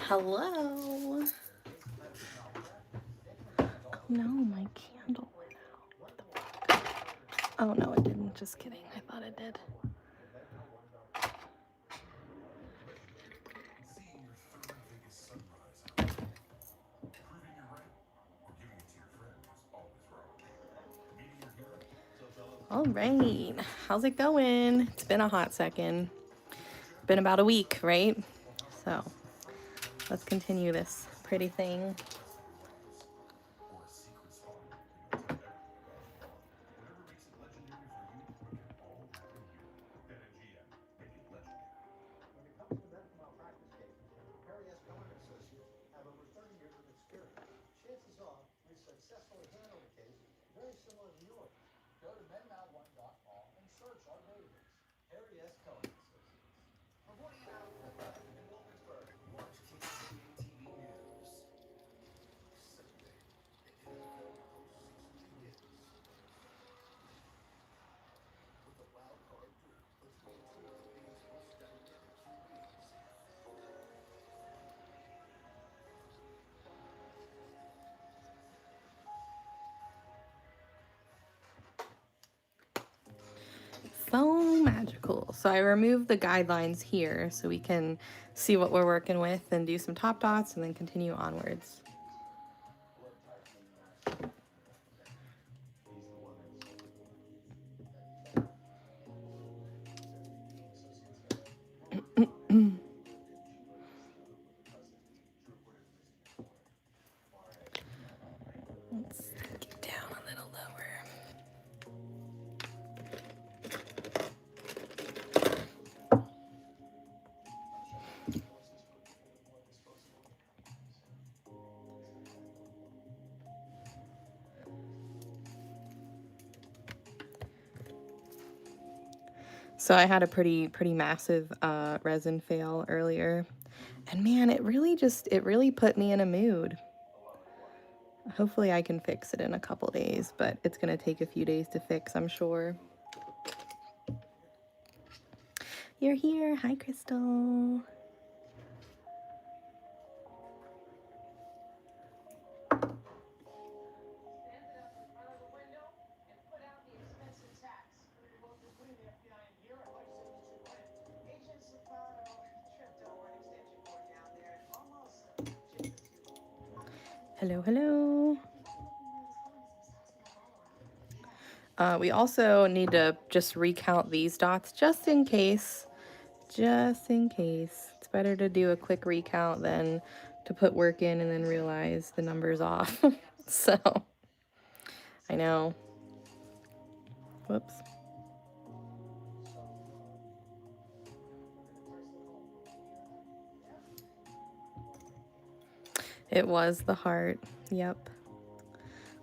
Hello. Oh no, my candle went out. What the fuck? Oh no, it didn't. Just kidding. I thought it did. All right. How's it going? It's been a hot second. Been about a week, right? So let's continue this pretty thing. So magical. So I removed the guidelines here so we can see what we're working with and do some top dots and then continue onwards. Let's get down a little lower. So I had a pretty massive resin fail earlier. And man, it really put me in a mood. Hopefully I can fix it in a couple days, but it's gonna take a few days to fix, I'm sure. You're here. Hi, Crystal. Hello, hello. We also need to just recount these dots just in case. Just in case. It's better to do a quick recount than to put work in and then realize the number's off. So, I know. Whoops. It was the heart. Yep.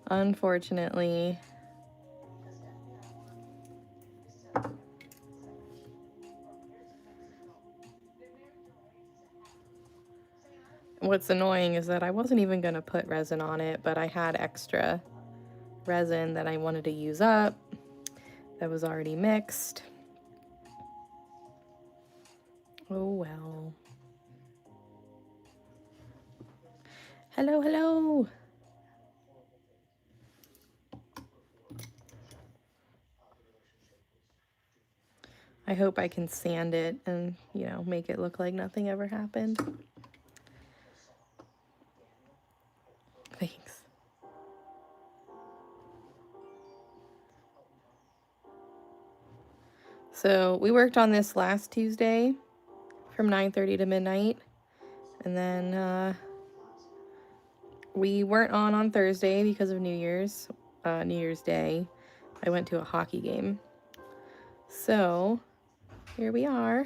Unfortunately. What's annoying is that I wasn't even going to put resin on it, but I had extra resin that I wanted to use up that was already mixed. Oh well. Hello, hello. I hope I can sand it and, you know, make it look like nothing ever happened. Thanks. So we worked on this last Tuesday from 9:30 to midnight. And then we weren't on Thursday because of New Year's Day. I went to a hockey game. So here we are.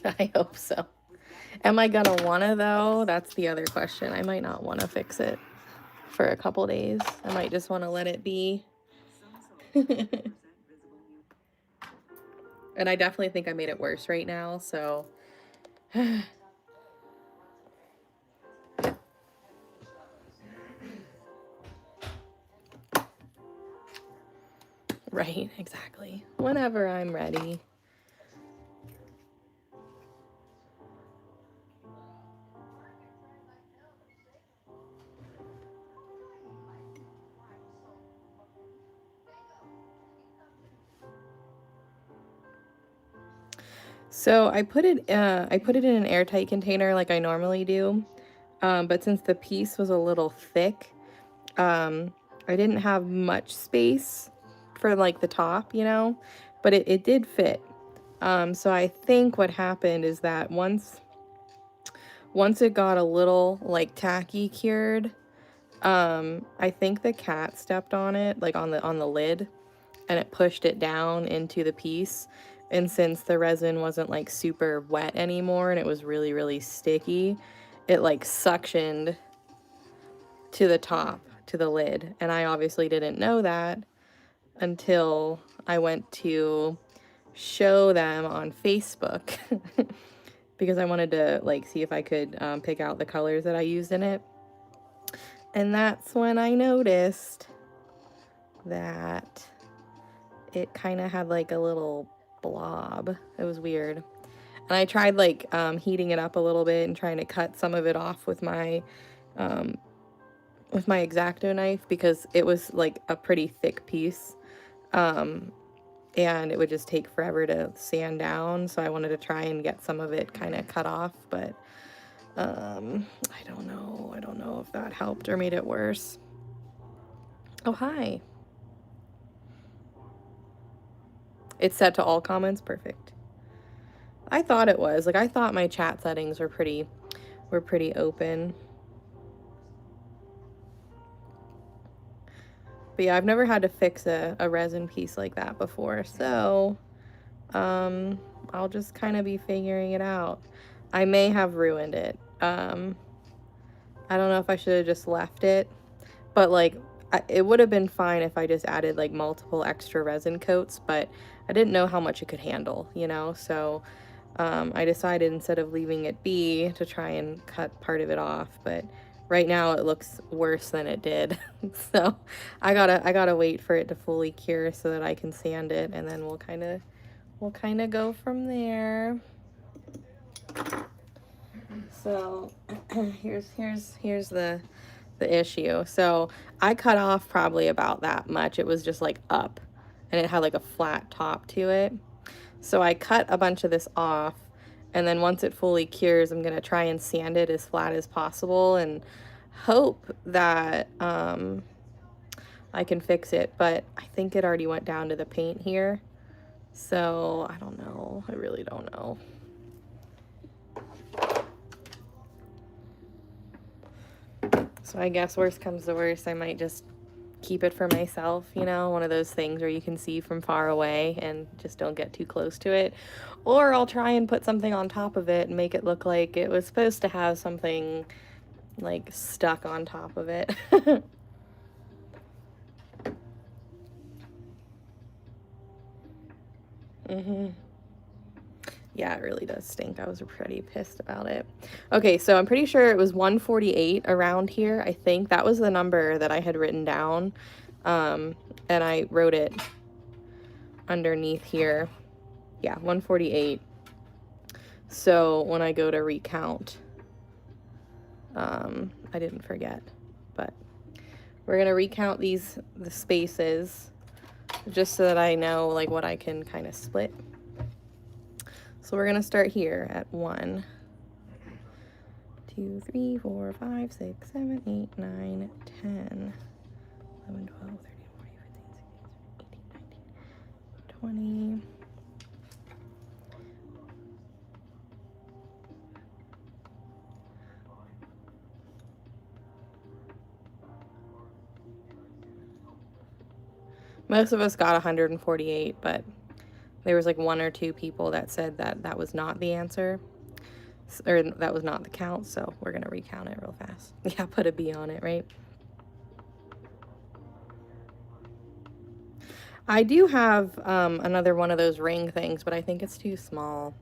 I hope so. Am I gonna wanna though? That's the other question. I might not wanna fix it for a couple days. I might just wanna let it be. And I definitely think I made it worse right now, so. Right, exactly. Whenever I'm ready. So I put it in an airtight container like I normally do, but since the piece was a little thick, I didn't have much space for like the top, you know, but it did fit. So I think what happened is that once it got a little like tacky cured, I think the cat stepped on it, like on the lid, and it pushed it down into the piece. And since the resin wasn't like super wet anymore and it was really, really sticky, it like suctioned to the top, to the lid. And I obviously didn't know that until I went to show them on Facebook because I wanted to like see if I could pick out the colors that I used in it. And that's when I noticed that it kind of had like a little blob. It was weird. And I tried like heating it up a little bit and trying to cut some of it off with my X-Acto knife because it was like a pretty thick piece. And it would just take forever to sand down, so I wanted to try and get some of it kind of cut off, but I don't know if that helped or made it worse. Oh, hi. It's set to all comments. Perfect. I thought it was. Like, I thought my chat settings were pretty open. But yeah, I've never had to fix a resin piece like that before, so I'll just kind of be figuring it out. I may have ruined it. I don't know if I should have just left it, but like it would have been fine if I just added like multiple extra resin coats, but I didn't know how much it could handle, you know? So I decided instead of leaving it be to try and cut part of it off, but right now it looks worse than it did. So I gotta wait for it to fully cure so that I can sand it, and then we'll kind of go from there. So here's the issue. So I cut off probably about that much. It was just like up and it had like a flat top to it. So I cut a bunch of this off, and then once it fully cures, I'm gonna try and sand it as flat as possible and hope that I can fix it. But I think it already went down to the paint here. So I don't know. I really don't know. So I guess worst comes to worst, I might just keep it for myself, you know, one of those things where you can see from far away and just don't get too close to it. Or I'll try and put something on top of it and make it look like it was supposed to have something like stuck on top of it. Yeah, it really does stink. I was pretty pissed about it. Okay, so I'm pretty sure it was 148 around here. I think that was the number that I had written down. And I wrote it underneath here. Yeah, 148. So when I go to recount, I didn't forget, but we're gonna recount the spaces just so that I know like what I can kind of split. So we're gonna start here at 1, 2, 3, 4, 5, 6, 7, 8, 9, 10, 11, 12, 13, 14, 15, 16, 17, 18, 19, 20. Most of us got 148, but there was like 1 or 2 people that said that that was not the answer, or that was not the count, so we're gonna recount it real fast. Yeah, put a B on it, right? I do have another one of those ring things, but I think it's too small.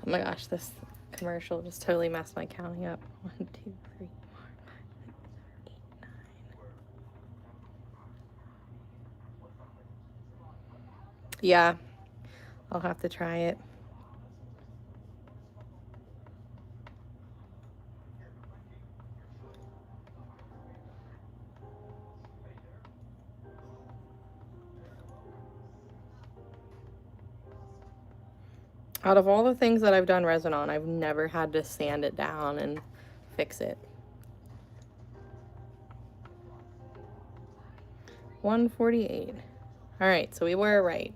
Oh my gosh, this commercial just totally messed my counting up. 1, 2, 3, 4, 5, 6, 7, 8, 9. Yeah, I'll have to try it. Out of all the things that I've done resin on, I've never had to sand it down and fix it. 148. All right, so we were right.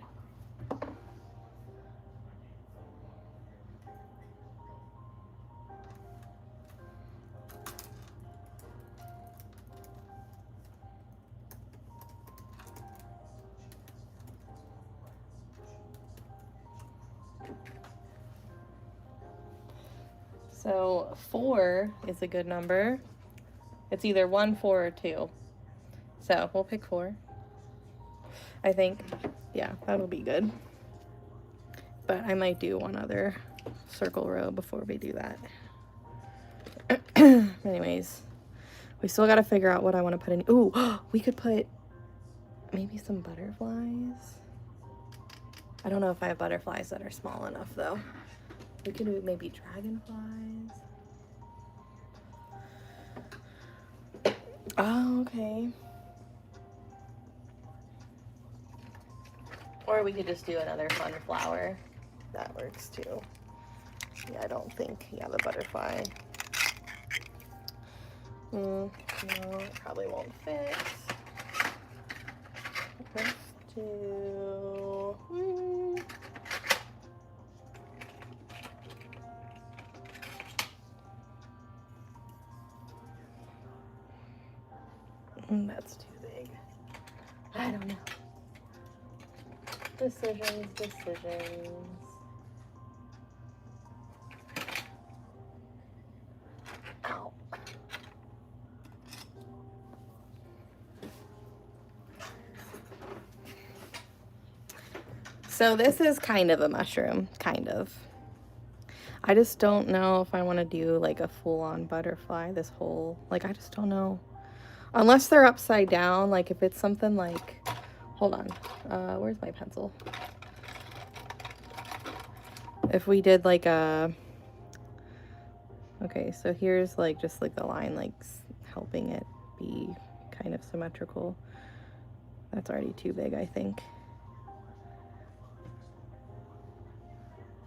So 4 is a good number. It's either 1, 4, or 2. So we'll pick 4. I think, yeah, that'll be good. But I might do one other circle row before we do that. Anyways, we still got to figure out what I want to put in. Ooh, we could put maybe some butterflies. I don't know if I have butterflies that are small enough though. We could do maybe dragonflies. Oh, okay. Or we could just do another fun flower. That works too. Yeah, I don't think, yeah, the butterfly. No, it probably won't fit. Let's do... That's too big. I don't know. Decisions. Ow. So this is kind of a mushroom, kind of. I just don't know if I want to do like a full-on butterfly, this whole, like, I just don't know. Unless they're upside down, like if it's something like, hold on, where's my pencil? If we did like a, okay, so here's like just like the line, like helping it be kind of symmetrical. That's already too big, I think.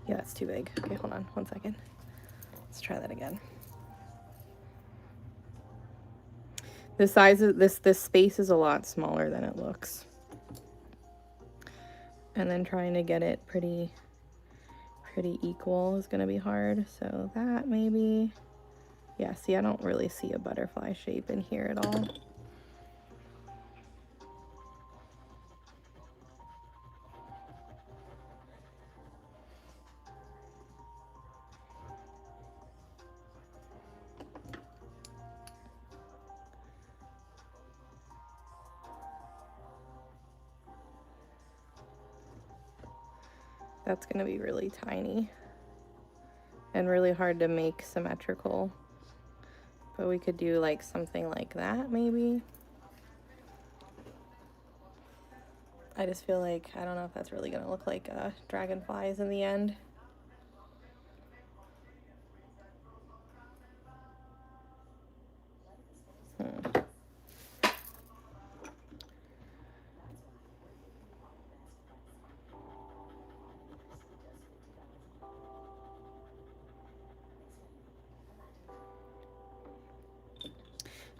Yeah, that's too big. Okay, hold on 1 second. Let's try that again. The size of this space is a lot smaller than it looks. And then trying to get it pretty equal is gonna be hard. So that maybe, yeah, see, I don't really see a butterfly shape in here at all. That's gonna be really tiny and really hard to make symmetrical. But we could do like something like that maybe. I just feel like, I don't know if that's really gonna look like dragonflies in the end.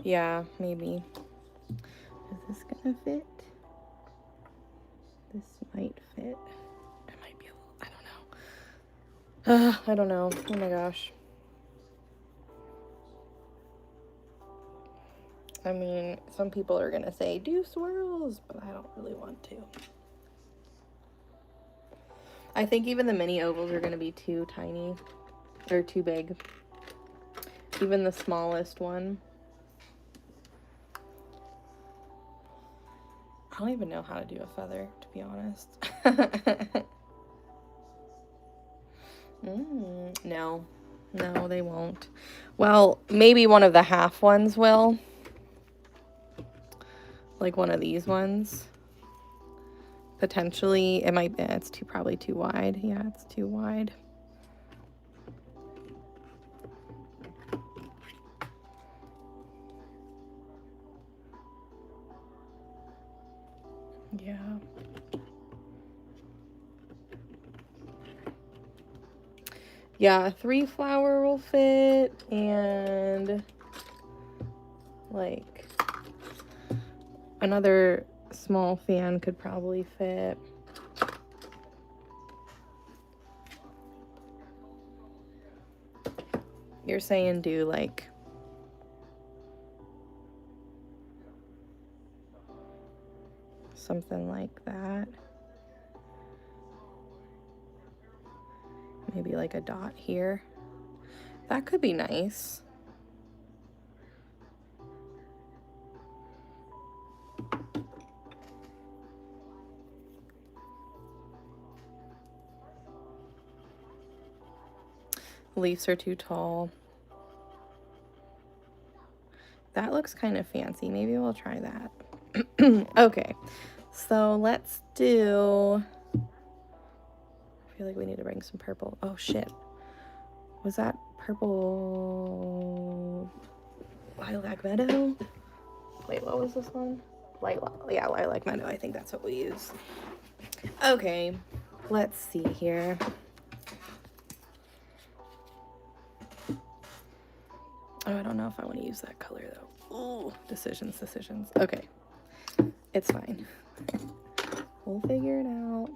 Yeah, maybe. Is this gonna fit? This might fit. It might be a little, I don't know. I don't know. Oh my gosh. I mean, some people are gonna say do swirls, but I don't really want to. I think even the mini ovals are gonna be too tiny or too big. Even the smallest one. I don't even know how to do a feather, to be honest. No. No, they won't. Well, maybe one of the half ones will. Like one of these ones. Potentially, it might be, it's probably too wide. Yeah, it's too wide. Yeah. Yeah, 3 flower will fit, and like another small fan could probably fit. You're saying do like something like that. Maybe like a dot here. That could be nice. Leaves are too tall. That looks kind of fancy. Maybe we'll try that. Okay, so let's do... I feel like we need to bring some purple. Oh, shit. Was that purple... Lilac Meadow? Wait, what was this one? Yeah, Lilac Meadow. I think that's what we use. Okay, let's see here. Oh, I don't know if I want to use that color, though. Ooh, decisions. Okay, it's fine. We'll figure it out.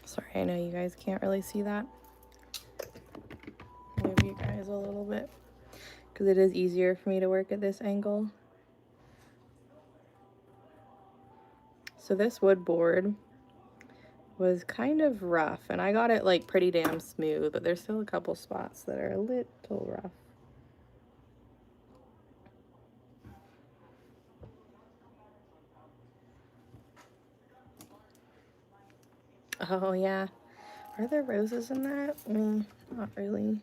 Sorry, I know you guys can't really see that. Move you guys a little bit, because it is easier for me to work at this angle. So this wood board was kind of rough, and I got it like pretty damn smooth, but there's still a couple spots that are a little rough. Oh yeah, are there roses in that? Not really.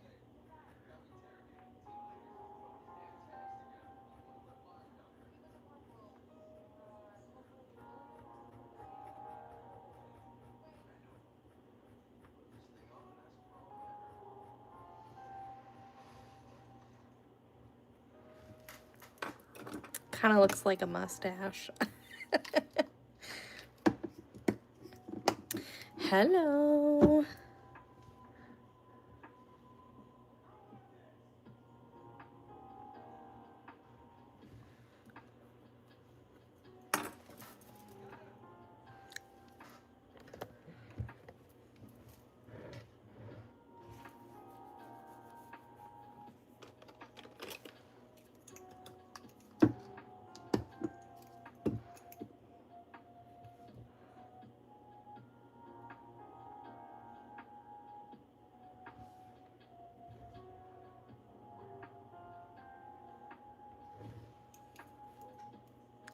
Kind of looks like a mustache. Hello.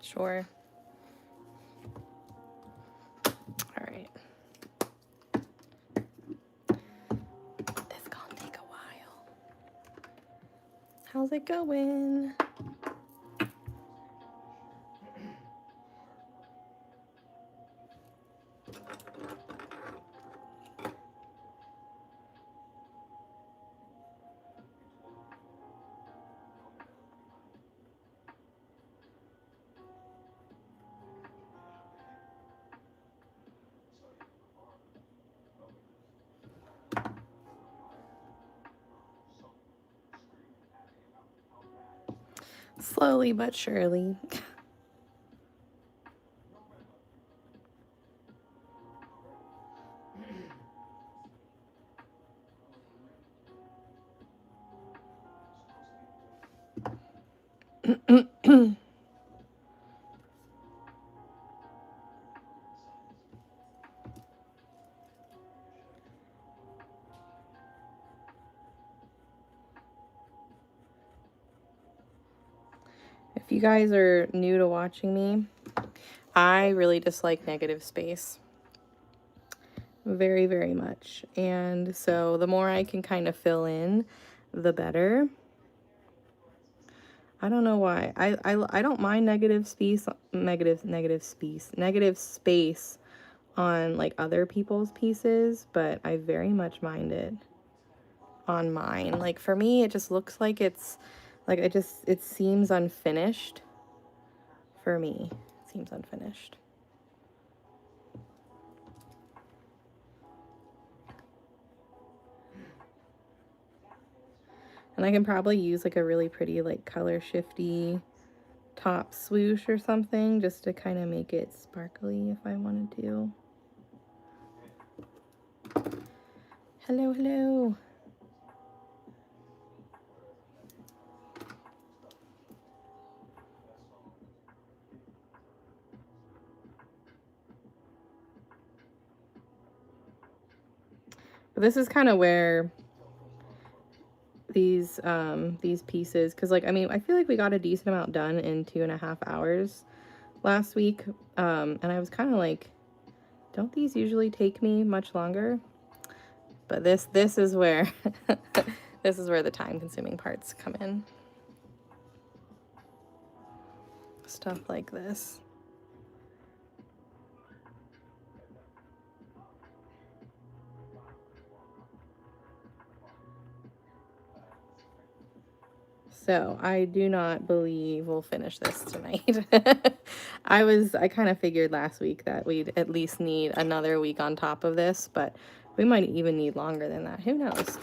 Sure. All right. This gonna take a while. How's it going? Slowly but surely. If you guys are new to watching me, I really dislike negative space. Very, very much. And so the more I can kind of fill in, the better. I don't know why. I don't mind negative space on like other people's pieces, but I very much mind it on mine. Like for me, it just looks like it's like it seems unfinished. For me, it seems unfinished. And I can probably use like a really pretty like color shifty top swoosh or something just to kind of make it sparkly if I wanted to. Hello, hello. But this is kind of where these pieces, because like I mean I feel like we got a decent amount done in 2.5 hours last week, and I was kind of like, don't these usually take me much longer? But this is where this is where the time-consuming parts come in. Stuff like this. So I do not believe we'll finish this tonight. I kind of figured last week that we'd at least need another week on top of this, but we might even need longer than that. Who knows?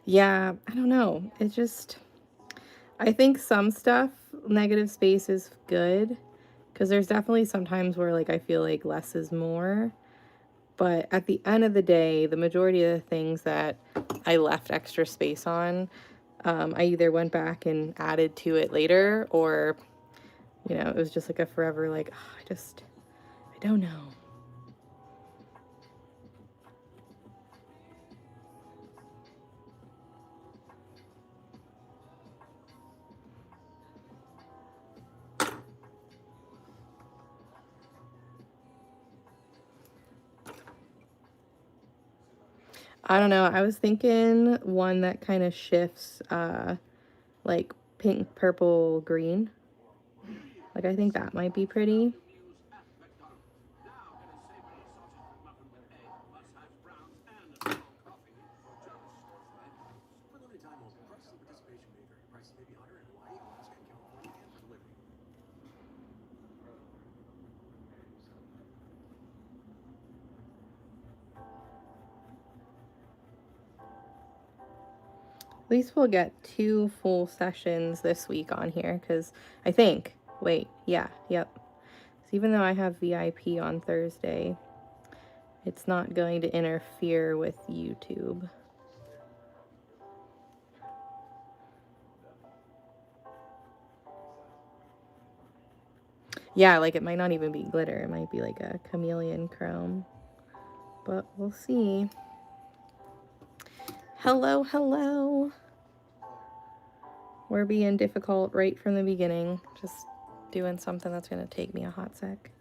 Yeah, I don't know. It just, I think some stuff, negative space is good, because there's definitely sometimes where like I feel like less is more. But at the end of the day, the majority of the things that I left extra space on, I either went back and added to it later, or, you know, it was just like a forever, like, oh, I don't know. I don't know. I was thinking one that kind of shifts, like pink, purple, green. Like, I think that might be pretty. At least we'll get 2 full sessions this week on here, because I think, wait, yeah, yep. So even though I have VIP on Thursday, it's not going to interfere with YouTube. Yeah, like it might not even be glitter. It might be like a chameleon chrome. But we'll see. Hello, hello. We're being difficult right from the beginning. Just doing something that's going to take me a hot sec.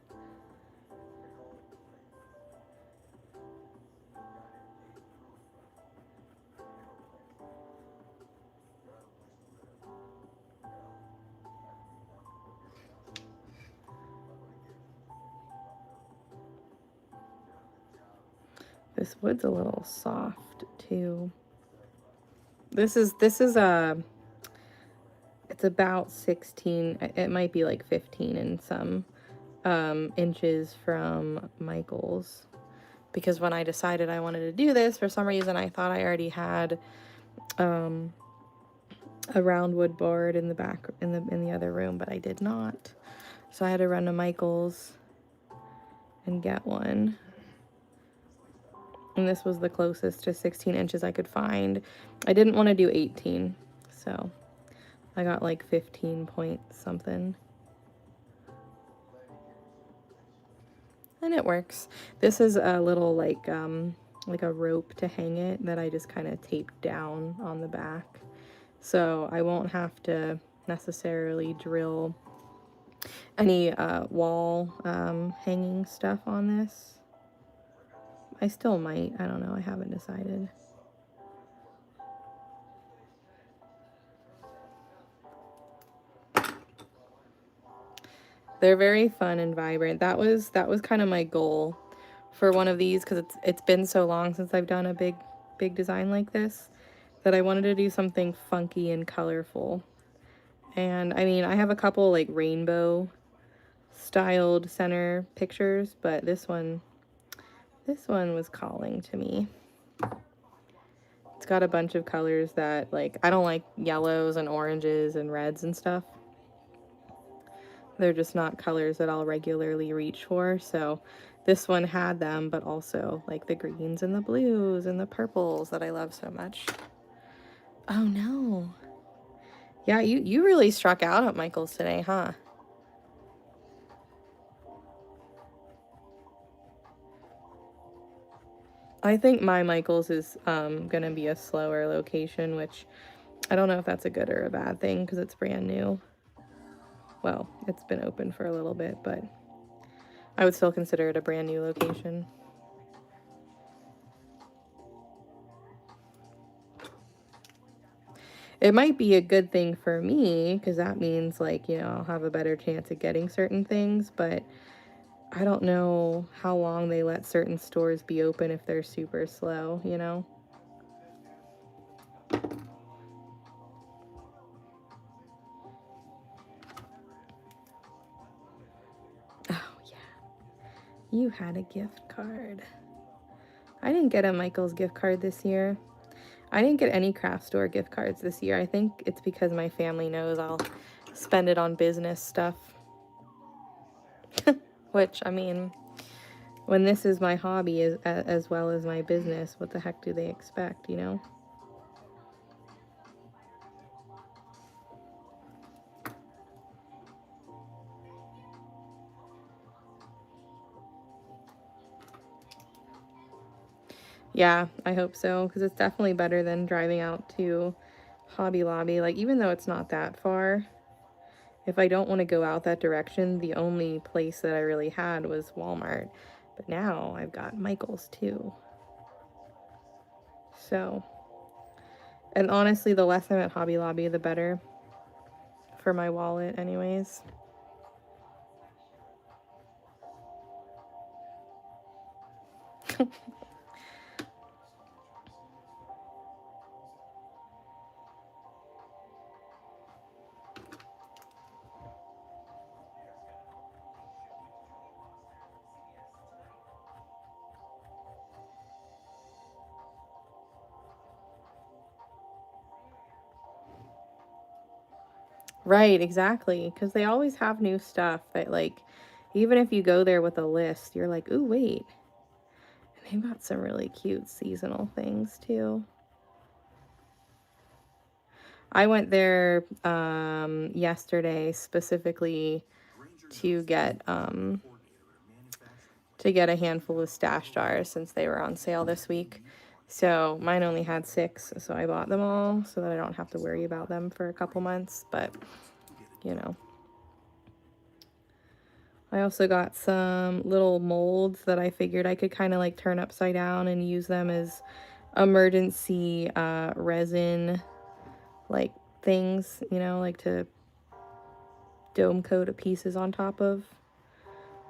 This wood's a little soft too. This is it's about 16, it might be like 15 and some inches from Michael's, because when I decided I wanted to do this, for some reason I thought I already had a round wood board in the back in the other room, but I did not. So I had to run to Michael's and get one. And this was the closest to 16 inches I could find. I didn't want to do 18, so I got like 15 point something. And it works. This is a little like a rope to hang it that I just kind of taped down on the back. So I won't have to necessarily drill any wall hanging stuff on this. I still might. I don't know. I haven't decided. They're very fun and vibrant. That was kind of my goal for one of these, because it's been so long since I've done a big design like this, that I wanted to do something funky and colorful. And I mean, I have a couple like rainbow styled center pictures, but this one was calling to me. It's got a bunch of colors that, like, I don't like yellows and oranges and reds and stuff. They're just not colors that I'll regularly reach for, so this one had them, but also like the greens and the blues and the purples that I love so much. Oh no. Yeah, you really struck out at Michael's today, huh? I think my Michael's is gonna be a slower location, which I don't know if that's a good or a bad thing, because it's brand new. Well, it's been open for a little bit, but I would still consider it a brand new location. It might be a good thing for me, because that means, like, you know, I'll have a better chance of getting certain things, but I don't know how long they let certain stores be open if they're super slow, you know? Oh, yeah. You had a gift card. I didn't get a Michael's gift card this year. I didn't get any craft store gift cards this year. I think it's because my family knows I'll spend it on business stuff. Which, I mean, when this is my hobby as well as my business, what the heck do they expect, you know? Yeah, I hope so, because it's definitely better than driving out to Hobby Lobby. Like, even though it's not that far, if I don't want to go out that direction, the only place that I really had was Walmart. But now I've got Michael's too. So, and honestly, the less I'm at Hobby Lobby, the better for my wallet anyways. Right, exactly, because they always have new stuff that, like, even if you go there with a list, you're like, ooh, wait. And they've got some really cute seasonal things too. I went there yesterday specifically to get a handful of stash jars since they were on sale this week. So mine only had 6, so I bought them all so that I don't have to worry about them for a couple months, but you know. I also got some little molds that I figured I could kind of like turn upside down and use them as emergency resin like things, you know, like to dome coat pieces on top of,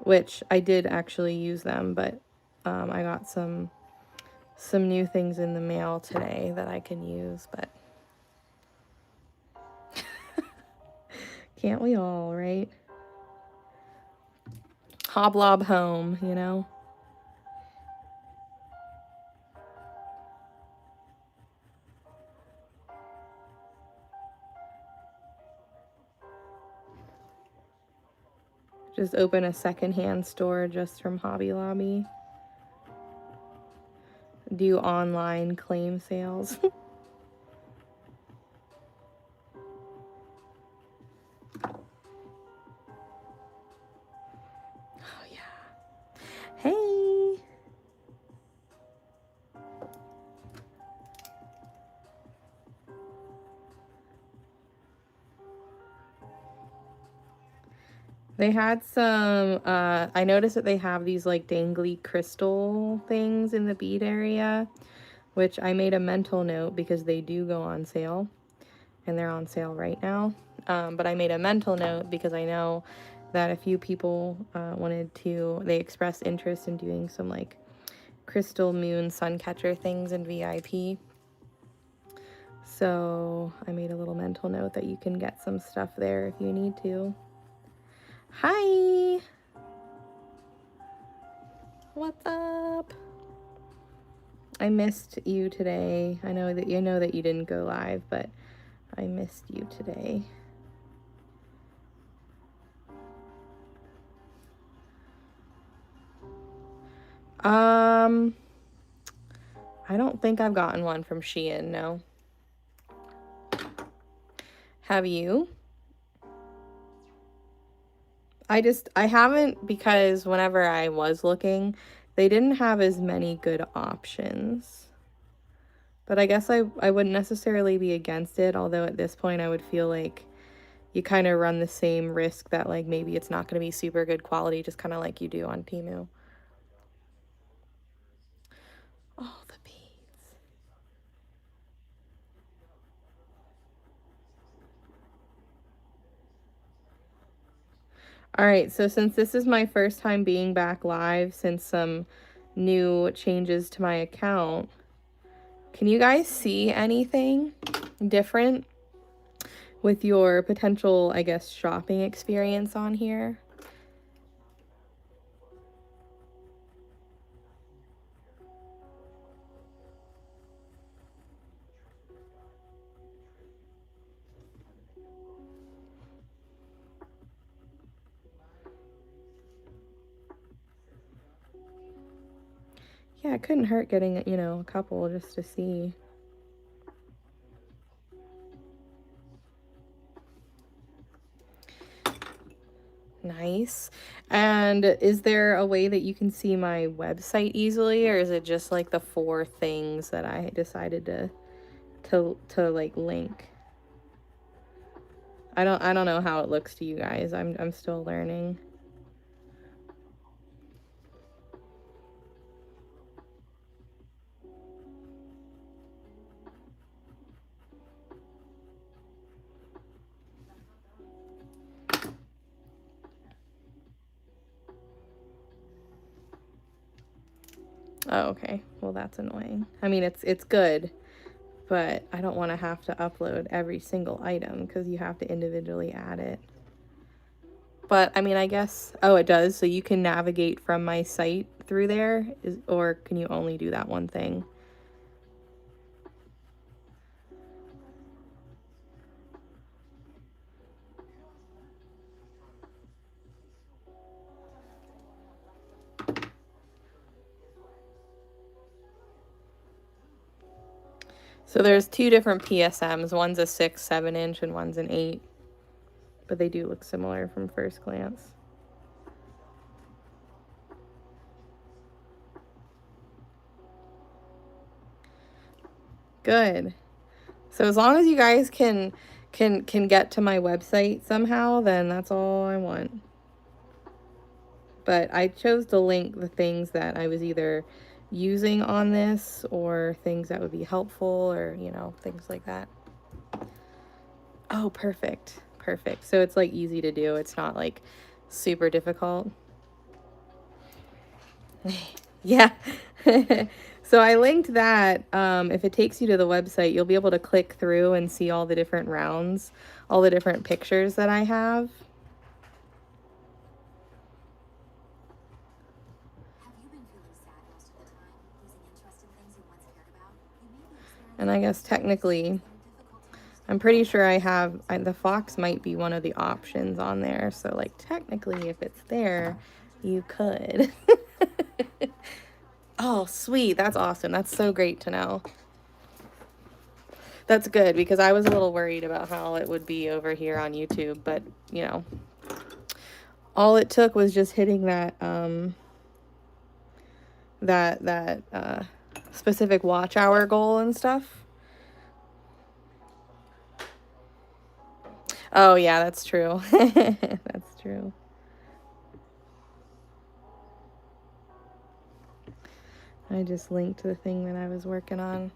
which I did actually use them, but I got some new things in the mail today that I can use, but can't we all, right? Hoblob home, you know? Just open a secondhand store just from Hobby Lobby. Do online claim sales. Oh yeah. Hey. They had some, I noticed that they have these like dangly crystal things in the bead area, which I made a mental note because they do go on sale, and they're on sale right now. But I made a mental note because I know that a few people they expressed interest in doing some like crystal moon sun catcher things in VIP. So I made a little mental note that you can get some stuff there if you need to. Hi! What's up? I missed you today. I know that you didn't go live, but I missed you today. I don't think I've gotten one from Shein, no. Have you? I haven't, because whenever I was looking, they didn't have as many good options. But I guess I wouldn't necessarily be against it, although at this point I would feel like you kind of run the same risk that like maybe it's not going to be super good quality, just kind of like you do on Temu. Oh, the beads. All right, so since this is my first time being back live since some new changes to my account, can you guys see anything different with your potential, I guess, shopping experience on here? Yeah, it couldn't hurt getting, you know, a couple just to see. Nice. And is there a way that you can see my website easily, or is it just like the 4 things that I decided to like link? I don't know how it looks to you guys. I'm still learning. Oh, okay. Well, that's annoying. I mean, it's good, but I don't want to have to upload every single item because you have to individually add it. But I mean, I guess, oh, it does. So you can navigate from my site through there, or can you only do that one thing? So there's 2 different PSMs. One's a 6, 7-inch, and one's an 8. But they do look similar from first glance. Good. So as long as you guys can get to my website somehow, then that's all I want. But I chose to link the things that I was either using on this or things that would be helpful, or, you know, things like that. Oh, perfect. Perfect. So it's like easy to do. It's not like super difficult. Yeah. So I linked that. If it takes you to the website, you'll be able to click through and see all the different rounds, all the different pictures that I have. And I guess technically I'm pretty sure I have, the fox might be one of the options on there. So like technically if it's there, you could. Oh, sweet. That's awesome. That's so great to know. That's good because I was a little worried about how it would be over here on YouTube, but you know, all it took was just hitting that, specific watch hour goal and stuff. Oh yeah, that's true. That's true. I just linked the thing that I was working on.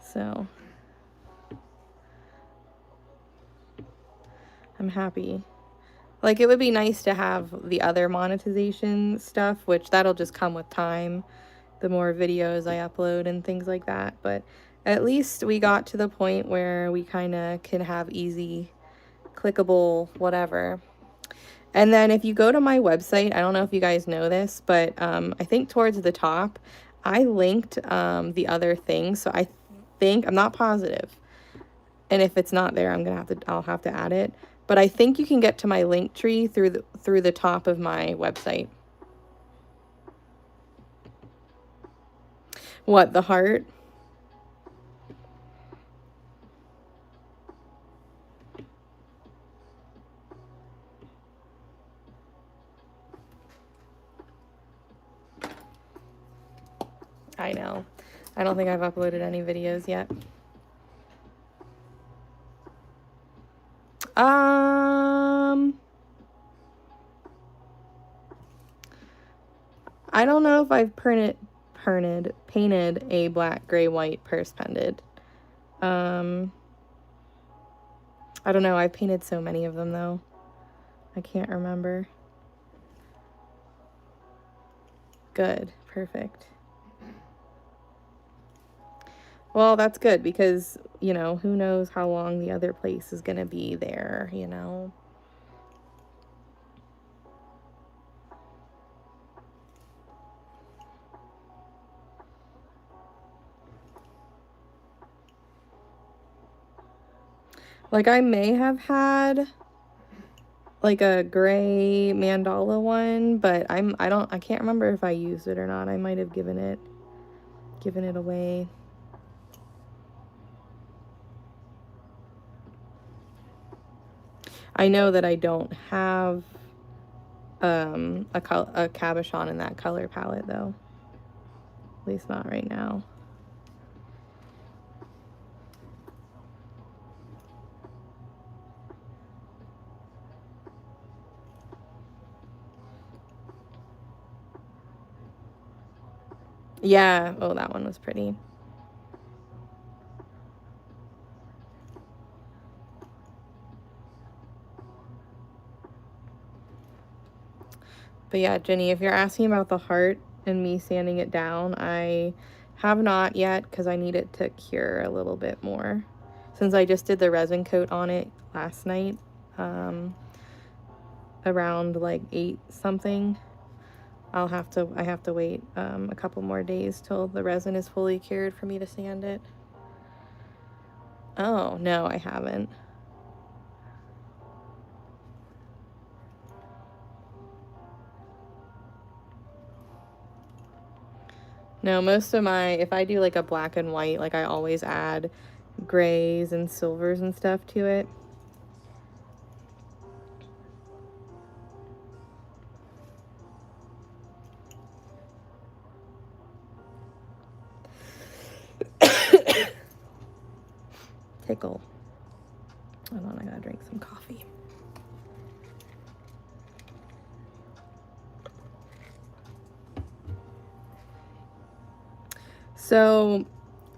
So I'm happy. Like, it would be nice to have the other monetization stuff, which that'll just come with time, the more videos I upload and things like that. But at least we got to the point where we kind of can have easy, clickable, whatever. And then if you go to my website, I don't know if you guys know this, but I think towards the top, I linked the other things. So I think, I'm not positive. And if it's not there, I'll have to add it. But I think you can get to my Linktree through the top of my website. What, the heart? I know. I don't think I've uploaded any videos yet. I don't know if I've painted a black, gray, white purse pendant. I don't know. I've painted so many of them though. I can't remember. Good. Perfect. Well, that's good because, you know, who knows how long the other place is going to be there, you know? Like, I may have had like a gray mandala one, but I can't remember if I used it or not. I might have given it away. I know that I don't have a cabochon in that color palette though. At least not right now. Yeah, oh, that one was pretty. But yeah, Jenny, if you're asking about the heart and me sanding it down, I have not yet because I need it to cure a little bit more. Since I just did the resin coat on it last night, around like 8 something, I have to wait a couple more days till the resin is fully cured for me to sand it. Oh, no, I haven't. No, most of if I do like a black and white, like I always add grays and silvers and stuff to it. Tickle. Hold on, I gotta drink some coffee. So,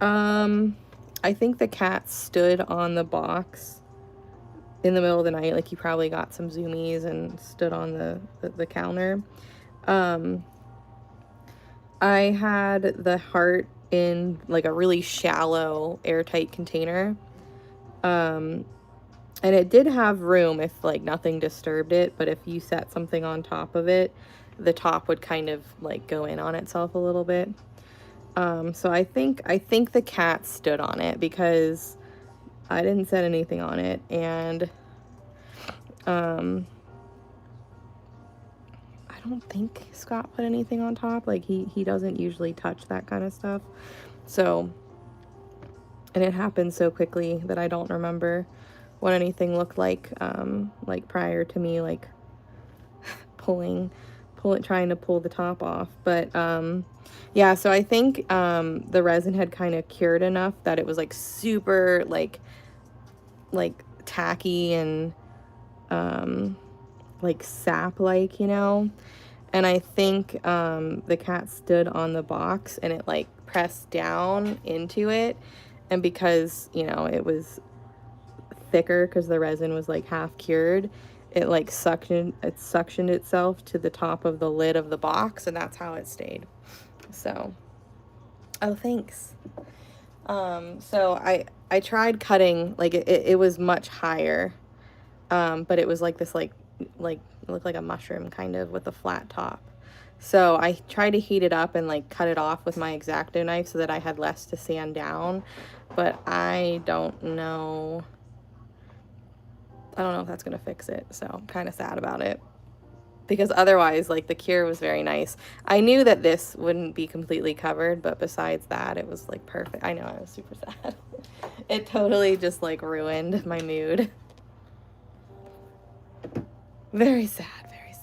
I think the cat stood on the box in the middle of the night. Like, he probably got some zoomies and stood on the counter. I had the heart in like a really shallow airtight container. And it did have room if like nothing disturbed it, but if you set something on top of it, the top would kind of like go in on itself a little bit. So I think the cat stood on it because I didn't set anything on it, and I don't think Scott put anything on top. Like he doesn't usually touch that kind of stuff. So, and it happened so quickly that I don't remember what anything looked like prior to me like trying to pull the top off. But yeah, so I think the resin had kind of cured enough that it was like super like tacky and like sap like, you know. And I think the cat stood on the box and it like pressed down into it, and because, you know, it was thicker because the resin was like half cured, it like suctioned itself to the top of the lid of the box, and that's how it stayed. So, oh, thanks. So I tried cutting, like it was much higher, but it was like this like it looked like a mushroom kind of with a flat top. So I tried to heat it up and like cut it off with my X-Acto knife so that I had less to sand down, but I don't know if that's gonna fix it, so I'm kind of sad about it. Because otherwise, like, the cure was very nice. I knew that this wouldn't be completely covered, but besides that, it was, like, perfect. I know, I was super sad. It totally just, like, ruined my mood. Very sad, very sad.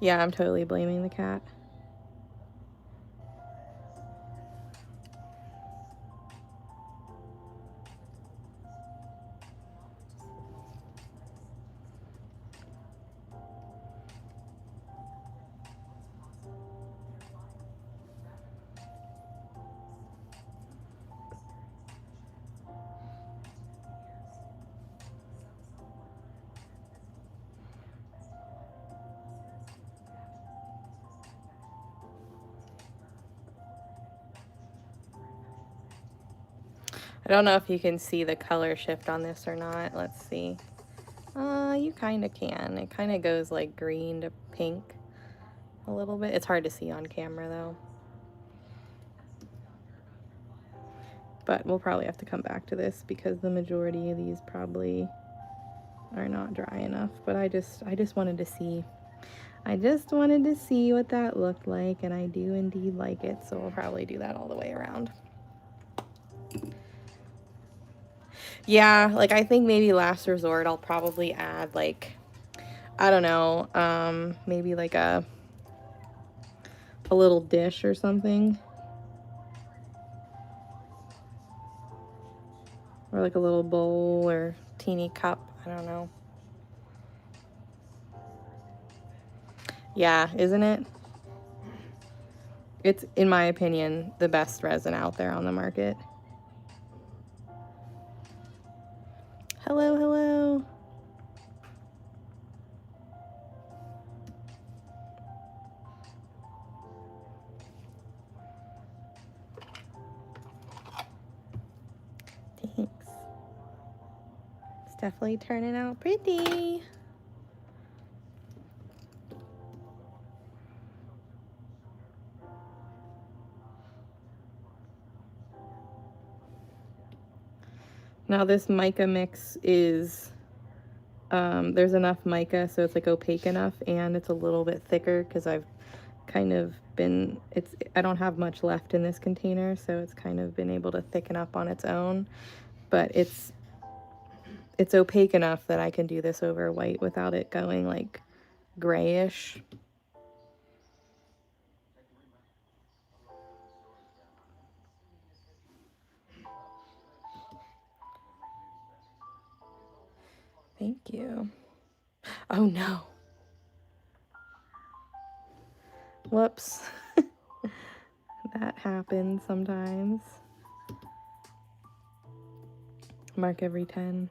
Yeah, I'm totally blaming the cat. I don't know if you can see the color shift on this or not. Let's see. You kind of can. It kind of goes like green to pink a little bit. It's hard to see on camera though. But we'll probably have to come back to this because the majority of these probably are not dry enough. But I just wanted to see. I just wanted to see what that looked like, and I do indeed like it, so we'll probably do that all the way around. Yeah, like I think maybe last resort I'll probably add like, I don't know, maybe like a little dish or something. Or like a little bowl or teeny cup, I don't know. Yeah, isn't it? It's, in my opinion, the best resin out there on the market. Hello, hello. Thanks. It's definitely turning out pretty. Now this mica mix is, there's enough mica so it's like opaque enough, and it's a little bit thicker because I've kind of been, I don't have much left in this container, so it's kind of been able to thicken up on its own, but it's opaque enough that I can do this over white without it going like grayish. Thank you. Oh no. Whoops. That happens sometimes. Mark every 10.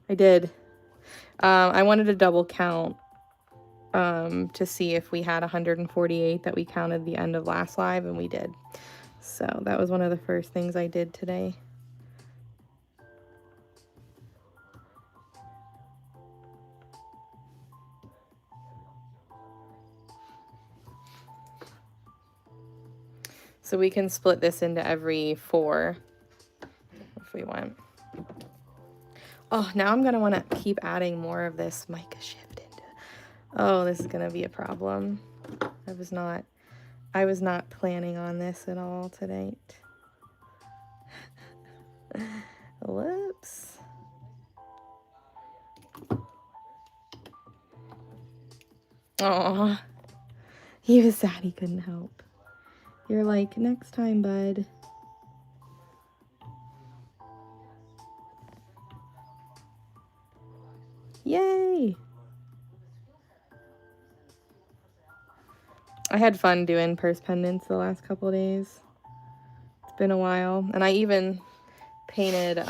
I did. I wanted to double count to see if we had 148 that we counted the end of last live, and we did. So that was one of the first things I did today. So we can split this into every 4 if we want. Oh, now I'm going to want to keep adding more of this mica shift into. Oh, this is going to be a problem. I was not planning on this at all tonight. Whoops. Aw. He was sad he couldn't help. You're like, next time, bud. Yay! I had fun doing purse pendants the last couple of days. It's been a while. And I even painted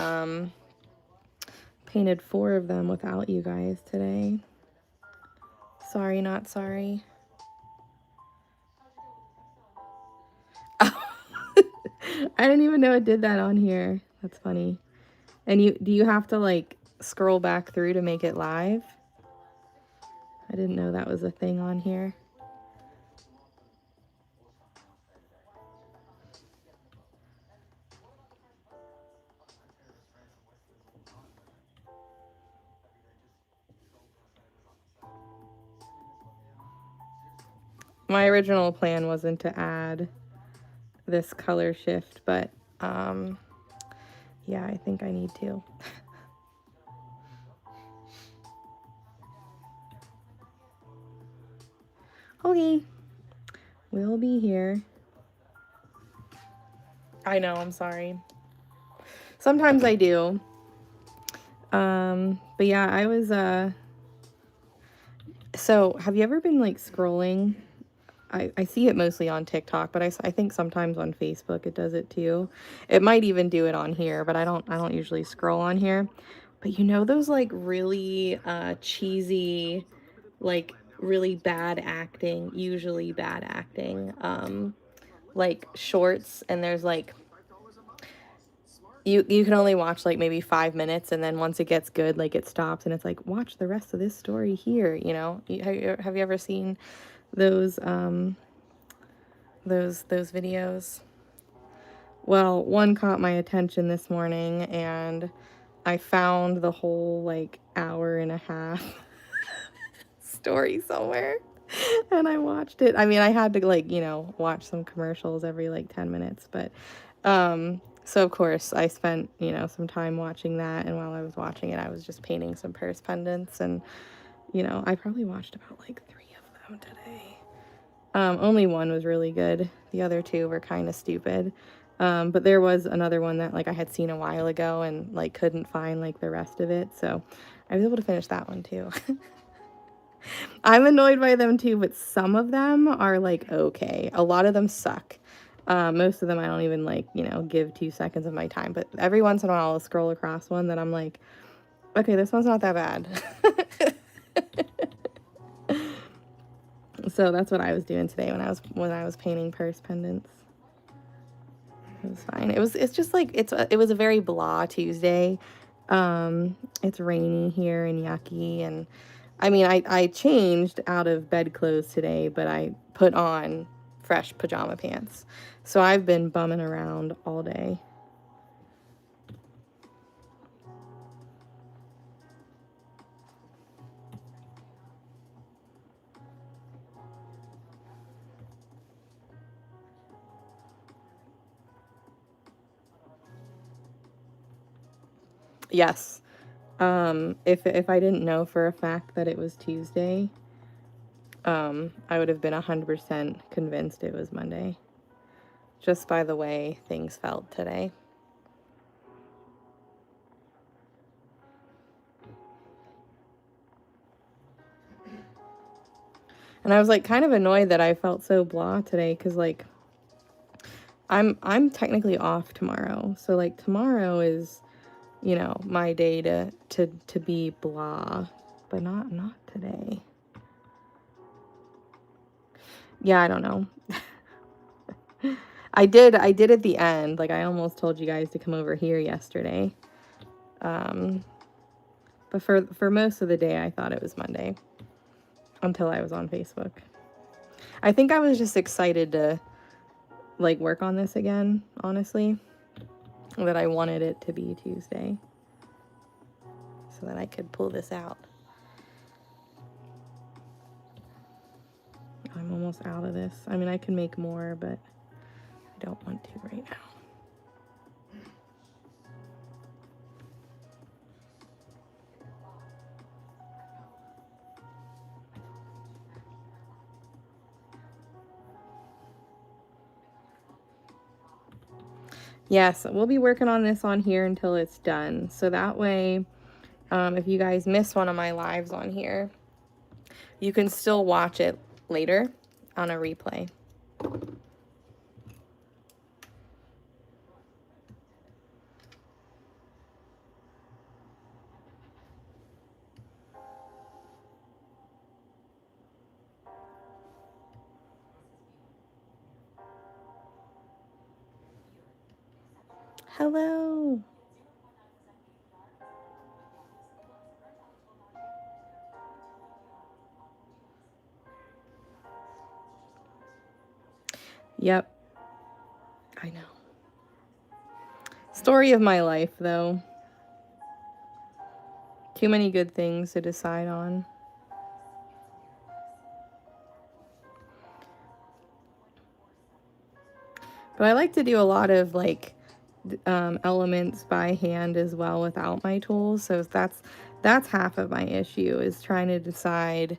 4 of them without you guys today. Sorry, not sorry. I didn't even know it did that on here. That's funny. And do you have to like scroll back through to make it live? I didn't know that was a thing on here. My original plan wasn't to add this color shift, but yeah, I think I need to. Okay, we'll be here. I know, I'm sorry. Sometimes I do. But yeah, I was, so have you ever been like scrolling? I see it mostly on TikTok, but I think sometimes on Facebook it does it too. It might even do it on here, but I don't usually scroll on here. But you know those like really cheesy, like really bad acting, usually bad acting, like shorts, and there's like you can only watch like maybe 5 minutes, and then once it gets good, like it stops and it's like, watch the rest of this story here, you know? Have you ever seen those videos? Well, one caught my attention this morning, and I found the whole like hour and a half story somewhere, and I watched it. I mean, I had to like, you know, watch some commercials every like 10 minutes, but so of course I spent, you know, some time watching that, and while I was watching it, I was just painting some purse pendants, and you know, I probably watched about like 3 of them today. Only one was really good. The other 2 were kind of stupid. But there was another one that like I had seen a while ago and like couldn't find like the rest of it. So I was able to finish that one too. I'm annoyed by them too, but some of them are like okay. A lot of them suck. Most of them I don't even like, you know, give 2 seconds of my time. But every once in a while I'll scroll across one that I'm like, okay, this one's not that bad. So that's what I was doing today when I was painting purse pendants. It was fine. It's just like it was a very blah Tuesday. It's rainy here and yucky, and I mean I changed out of bedclothes today, but I put on fresh pajama pants. So I've been bumming around all day. Yes. If I didn't know for a fact that it was Tuesday, I would have been 100% convinced it was Monday, just by the way things felt today. And I was like kind of annoyed that I felt so blah today, because like I'm technically off tomorrow. So like tomorrow is, you know, my day to be blah, but not today. Yeah, I don't know. I did at the end. Like I almost told you guys to come over here yesterday. But for most of the day I thought it was Monday until I was on Facebook. I think I was just excited to like work on this again, honestly. That I wanted it to be Tuesday so that I could pull this out. I'm almost out of this. I mean, I can make more, but I don't want to right now. Yes, we'll be working on this on here until it's done. So that way, if you guys miss one of my lives on here, you can still watch it later on a replay. Hello. Yep. I know. Story of my life, though. Too many good things to decide on. But I like to do a lot of like elements by hand as well without my tools. So that's half of my issue, is trying to decide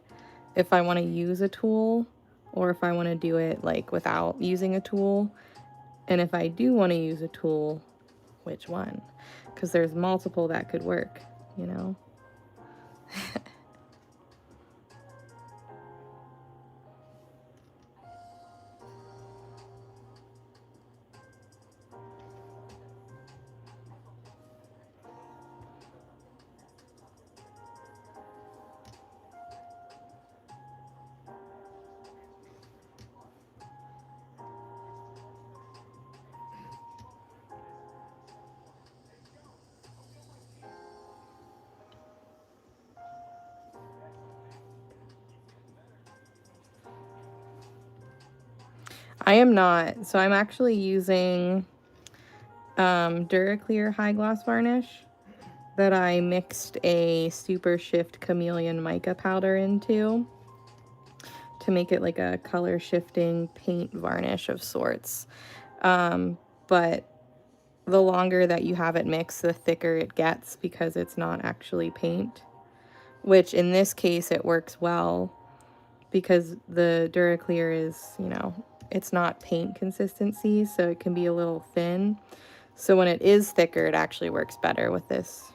if I want to use a tool or if I want to do it like without using a tool. And if I do want to use a tool, which one? Because there's multiple that could work, you know? I am not. So I'm actually using Duraclear high gloss varnish that I mixed a Super Shift Chameleon mica powder into to make it like a color shifting paint varnish of sorts. But the longer that you have it mixed, the thicker it gets because it's not actually paint, which in this case it works well because the Duraclear is, you know, it's not paint consistency, so it can be a little thin. So when it is thicker, it actually works better with this.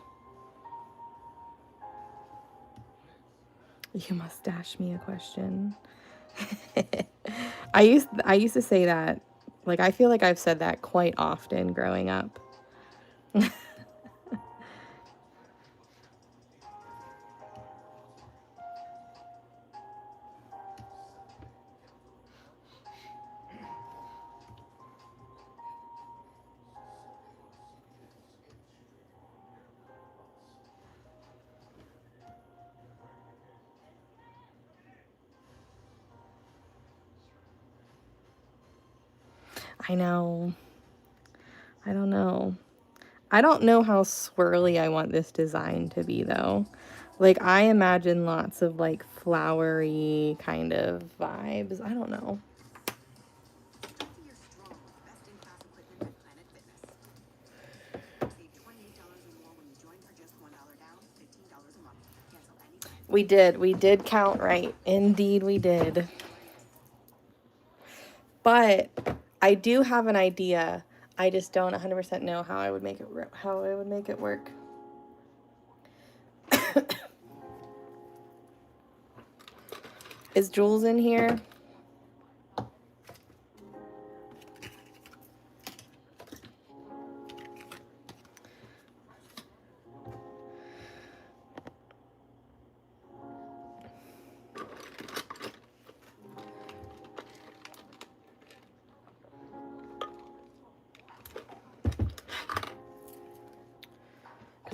You must ask me a question. I used to say that. Like, I feel like I've said that quite often growing up. I know. I don't know. I don't know how swirly I want this design to be, though. Like, I imagine lots of, like, flowery kind of vibes. I don't know. We did count right. Indeed, we did. But I do have an idea. I just don't 100% know how I would make it work. Is Jules in here?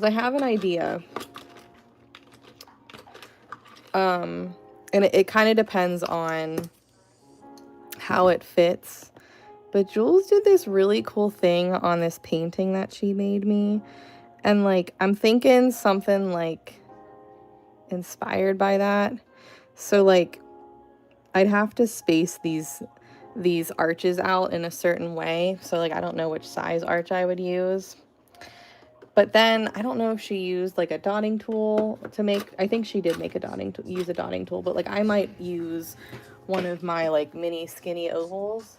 because I have an idea. And it kind of depends on how it fits. But Jules did this really cool thing on this painting that she made me. And like, I'm thinking something like inspired by that. So like, I'd have to space these arches out in a certain way. So like, I don't know which size arch I would use. But then I don't know if she used like a dotting tool to make, I think she did make use a dotting tool, but like I might use one of my like mini skinny ovals,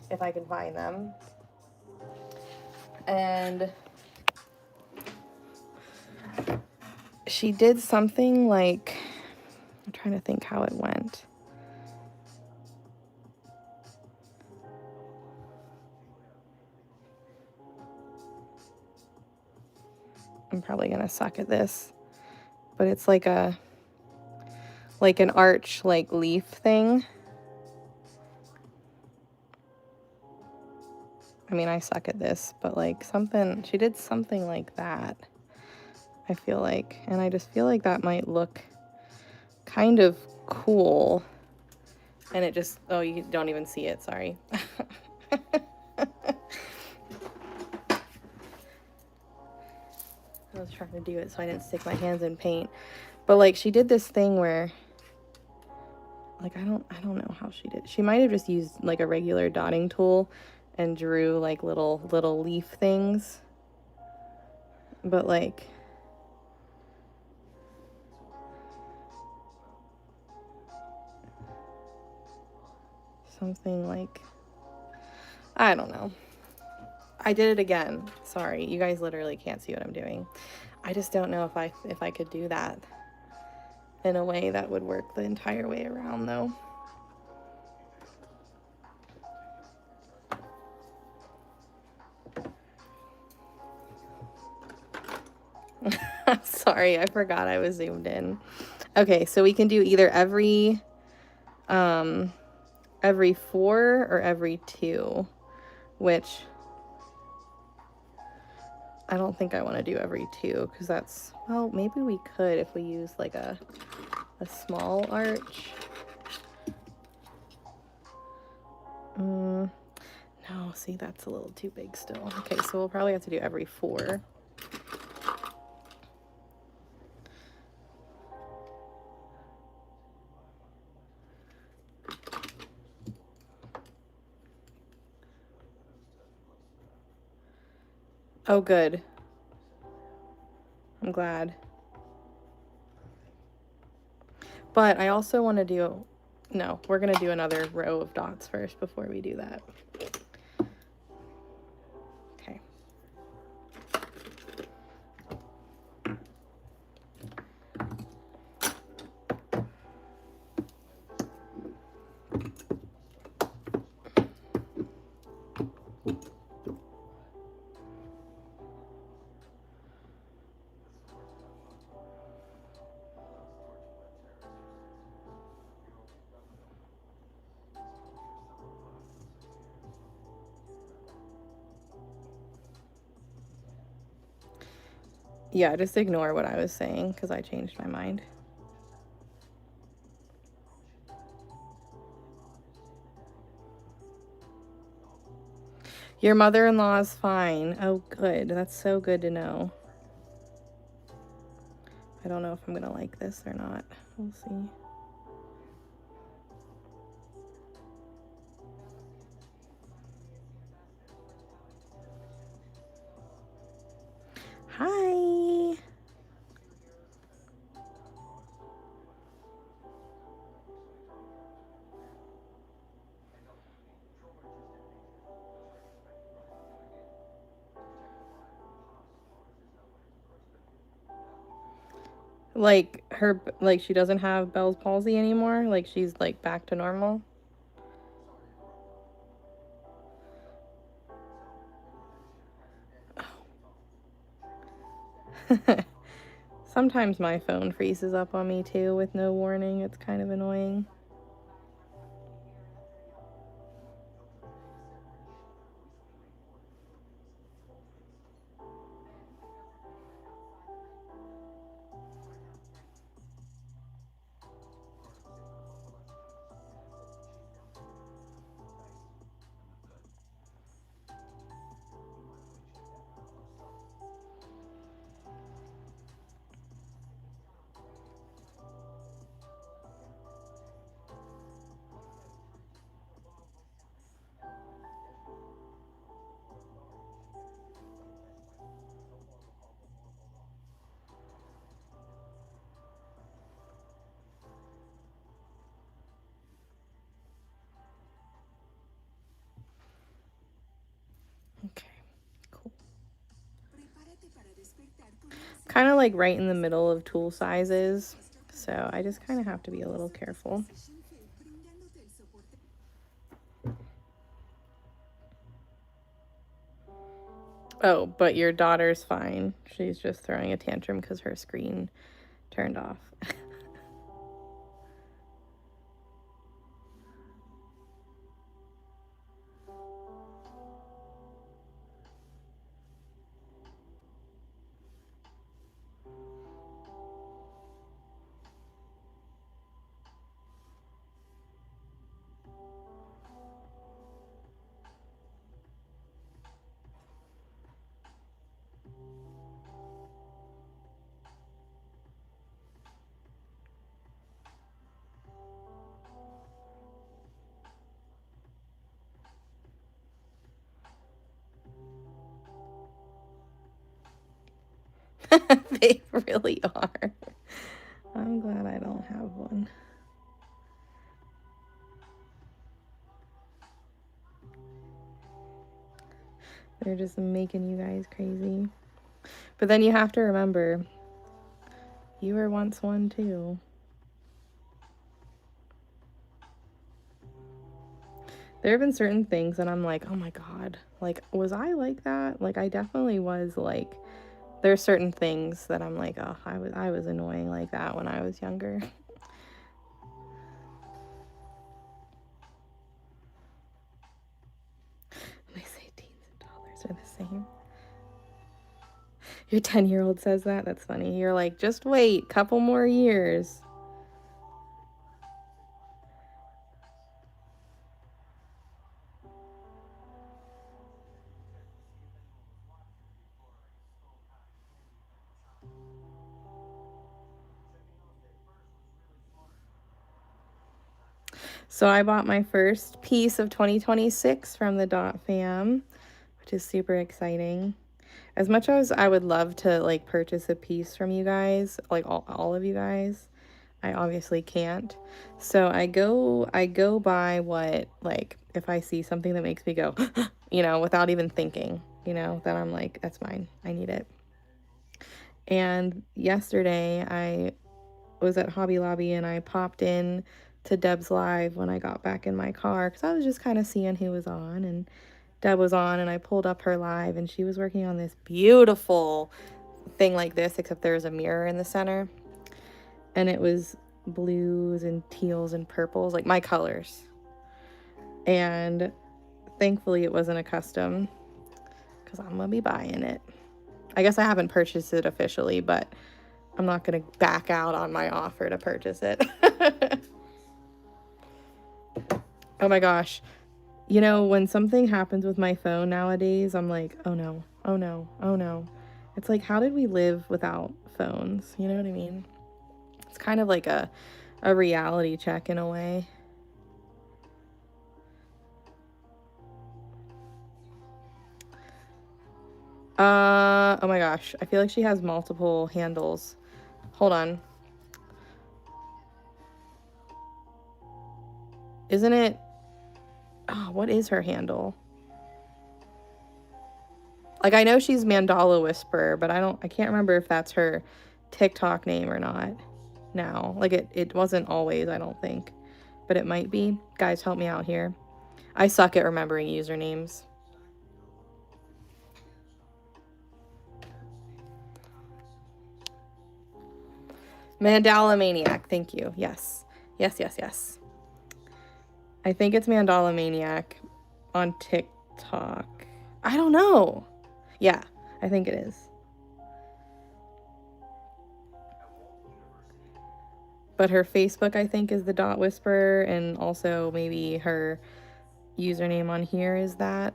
if I can find them. And she did something like, I'm trying to think how it went. I'm probably gonna suck at this, but it's like an arch, like leaf thing. I mean, I suck at this, but like she did something like that, I feel like. And I just feel like that might look kind of cool. And it just, oh, you don't even see it, sorry. I was trying to do it so I didn't stick my hands in paint. But like she did this thing where like I don't know how she did. She might have just used like a regular dotting tool and drew like little leaf things. But like something like, I don't know. I did it again. Sorry, you guys literally can't see what I'm doing. I just don't know if I could do that in a way that would work the entire way around though. Sorry, I forgot I was zoomed in. Okay, so we can do either every 4 or every 2, which I don't think I want to do every 2 because that's, well, maybe we could if we use like a small arch. No, see, that's a little too big still. Okay, so we'll probably have to do every 4. Oh, good. I'm glad. But I also want to do, no, we're going to do another row of dots first before we do that. Okay. Yeah, just ignore what I was saying because I changed my mind. Your mother-in-law is fine. Oh, good. That's so good to know. I don't know if I'm gonna like this or not. We'll see. Hi. Like she doesn't have Bell's palsy anymore? Like she's like back to normal? Sometimes my phone freezes up on me too with no warning. It's kind of annoying. kind of like right in the middle of tool sizes. So I just kind of have to be a little careful. Oh, but your daughter's fine. She's just throwing a tantrum because her screen turned off. They really are. I'm glad I don't have one. They're just making you guys crazy. But then you have to remember, you were once one too. There have been certain things that I'm like, oh my God, like, was I like that? Like, I definitely was like, there's certain things that I'm like, oh, I was annoying like that when I was younger. They say teens and dollars are the same. Your 10-year-old says that? That's funny. You're like, just wait, couple more years. So I bought my first piece of 2026 from the Dot Fam, which is super exciting. As much as I would love to like purchase a piece from you guys, like all of you guys, I obviously can't. So I go by what, like, if I see something that makes me go, you know, without even thinking, you know, then I'm like, that's mine. I need it. And yesterday I was at Hobby Lobby and I popped in to Deb's live when I got back in my car because I was just kind of seeing who was on, and Deb was on, and I pulled up her live and she was working on this beautiful thing like this, except there was a mirror in the center, and it was blues and teals and purples, like my colors. And thankfully it wasn't a custom because I'm gonna be buying it. I guess I haven't purchased it officially, but I'm not gonna back out on my offer to purchase it. Oh my gosh. You know, when something happens with my phone nowadays, I'm like, oh no, oh no, oh no. It's like, how did we live without phones? You know what I mean? It's kind of like a reality check in a way. Oh my gosh. I feel like she has multiple handles. Hold on. Isn't it? Oh, what is her handle? Like, I know she's Mandala Whisperer, but I can't remember if that's her TikTok name or not now. Like, it wasn't always, I don't think. But it might be. Guys, help me out here. I suck at remembering usernames. Mandala Maniac, thank you. Yes. Yes, yes, yes. I think it's Mandala Maniac on TikTok. I don't know. Yeah, I think it is. But her Facebook, I think, is the Dot Whisperer, and also maybe her username on here is that.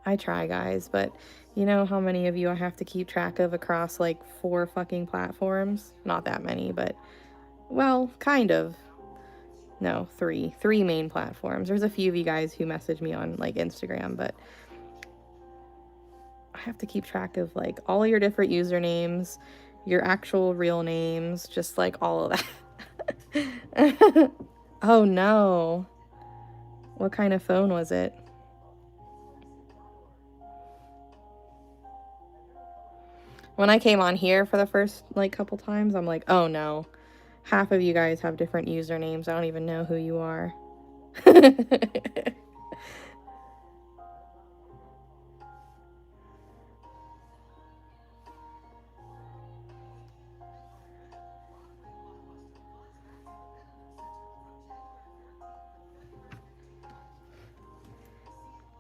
I try, guys, but you know how many of you I have to keep track of across like 4 fucking platforms? Not that many, but, well, kind of. No, 3. 3 main platforms. There's a few of you guys who message me on like Instagram, but I have to keep track of like all your different usernames, your actual real names, just like all of that. Oh no. What kind of phone was it? When I came on here for the first like couple times, I'm like, oh no, half of you guys have different usernames. I don't even know who you are.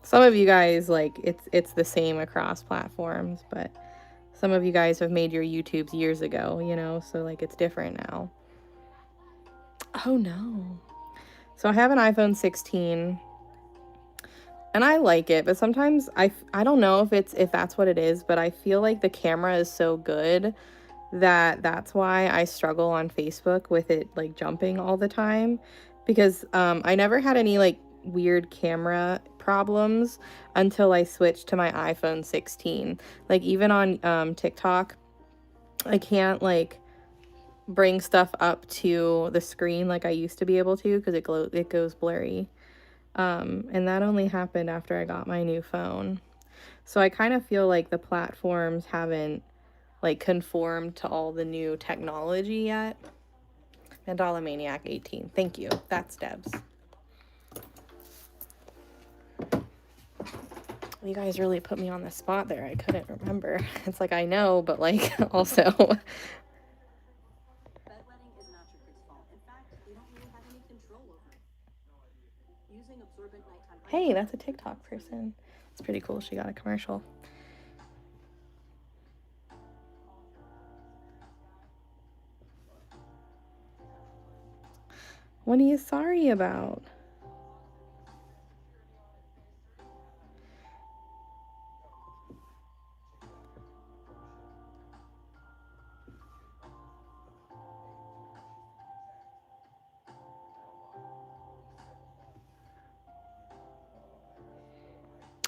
Some of you guys, like, it's the same across platforms, but some of you guys have made your YouTubes years ago, you know, so like it's different now. Oh no. So I have an iPhone 16 and I like it, but sometimes I don't know if that's what it is, but I feel like the camera is so good that that's why I struggle on Facebook with it like jumping all the time, because I never had any like weird camera problems until I switched to my iPhone 16. Like even on TikTok, I can't like bring stuff up to the screen like I used to be able to because it goes blurry. And that only happened after I got my new phone. So I kind of feel like the platforms haven't like conformed to all the new technology yet. Mandala Maniac 18. Thank you. That's Debs. You guys really put me on the spot there. I couldn't remember. It's like I know, but like also. Hey, that's a TikTok person. It's pretty cool. She got a commercial. What are you sorry about?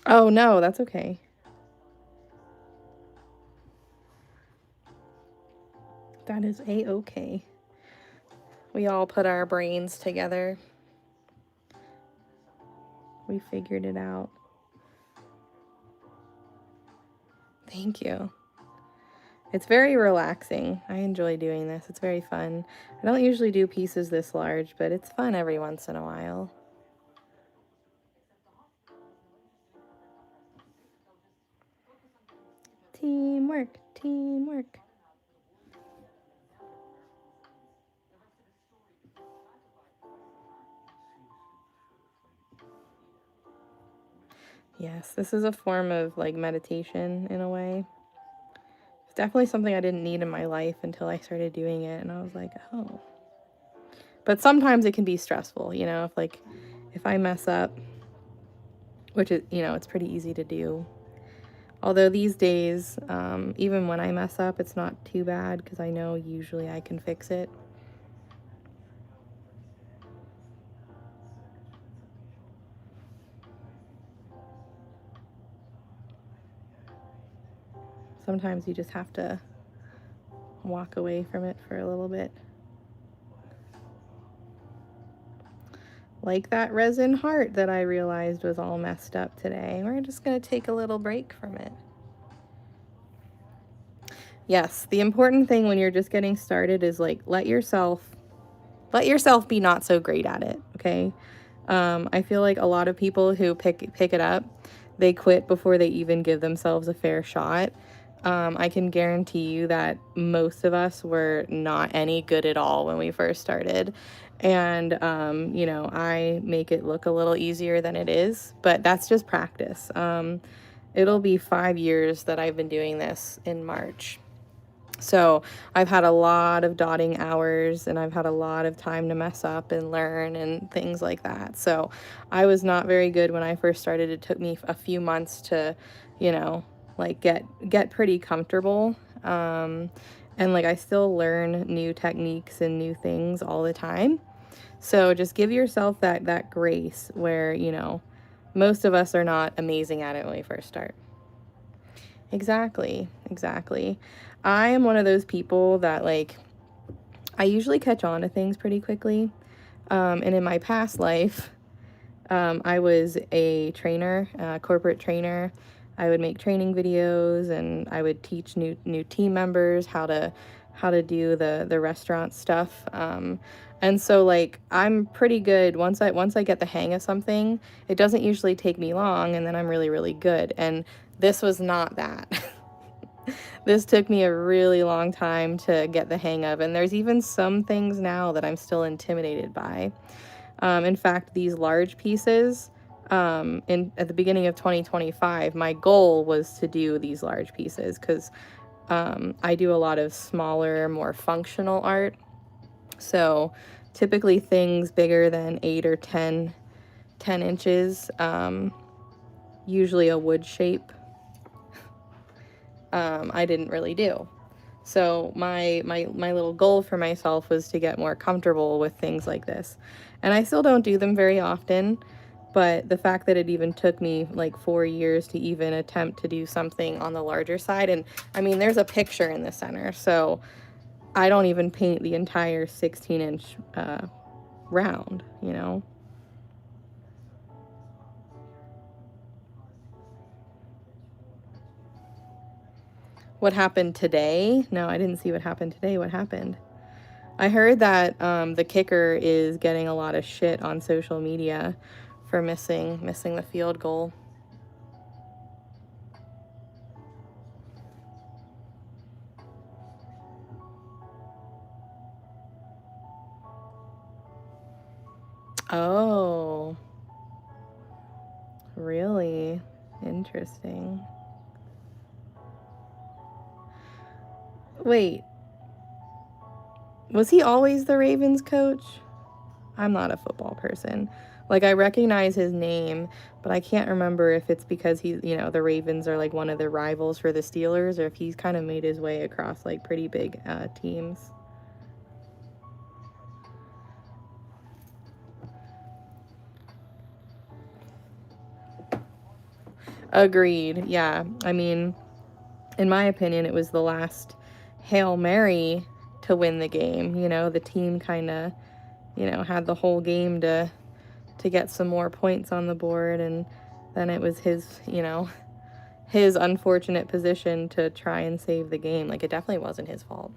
Oh, no, that's okay. That is a-okay. We all put our brains together. We figured it out. Thank you. It's very relaxing. I enjoy doing this. It's very fun. I don't usually do pieces this large, but it's fun every once in a while. Teamwork, teamwork. Yes, this is a form of like meditation in a way. It's definitely something I didn't need in my life until I started doing it, and I was like, oh. But sometimes it can be stressful, you know, if I mess up, which is, you know, it's pretty easy to do. Although these days, even when I mess up, it's not too bad because I know usually I can fix it. Sometimes you just have to walk away from it for a little bit. Like that resin heart that I realized was all messed up today. We're just going to take a little break from it. Yes, the important thing when you're just getting started is like let yourself be not so great at it, okay? I feel like a lot of people who pick it up, they quit before they even give themselves a fair shot. I can guarantee you that most of us were not any good at all when we first started. And, you know, I make it look a little easier than it is, but that's just practice. It'll be 5 years that I've been doing this in March. So I've had a lot of dotting hours and I've had a lot of time to mess up and learn and things like that. So I was not very good when I first started. It took me a few months to, you know, like get pretty comfortable. And like I still learn new techniques and new things all the time. So just give yourself that grace where, you know, most of us are not amazing at it when we first start. Exactly, exactly. I am one of those people that like I usually catch on to things pretty quickly. And in my past life, I was a trainer, a corporate trainer. I would make training videos, and I would teach new team members how to do the restaurant stuff. And so like I'm pretty good once I get the hang of something. It doesn't usually take me long, and then I'm really, really good. And this was not that. This took me a really long time to get the hang of, and there's even some things now that I'm still intimidated by. In fact, these large pieces, at the beginning of 2025, my goal was to do these large pieces because I do a lot of smaller, more functional art. So typically things bigger than 8 or 10 inches, usually a wood shape, I didn't really do. So my little goal for myself was to get more comfortable with things like this. And I still don't do them very often, but the fact that it even took me like 4 years to even attempt to do something on the larger side, and I mean, there's a picture in the center, so I don't even paint the entire 16-inch round, you know? What happened today? No, I didn't see what happened today. What happened? I heard that the kicker is getting a lot of shit on social media for missing the field goal. Oh, really? Interesting. Wait, was he always the Ravens coach? I'm not a football person. Like, I recognize his name, but I can't remember if it's because he's, you know, the Ravens are like one of the rivals for the Steelers, or if he's kind of made his way across like pretty big teams. Agreed. Yeah. I mean, in my opinion, it was the last Hail Mary to win the game. You know, the team kind of, you know, had the whole game to get some more points on the board, and then it was his, you know, his unfortunate position to try and save the game. Like, it definitely wasn't his fault.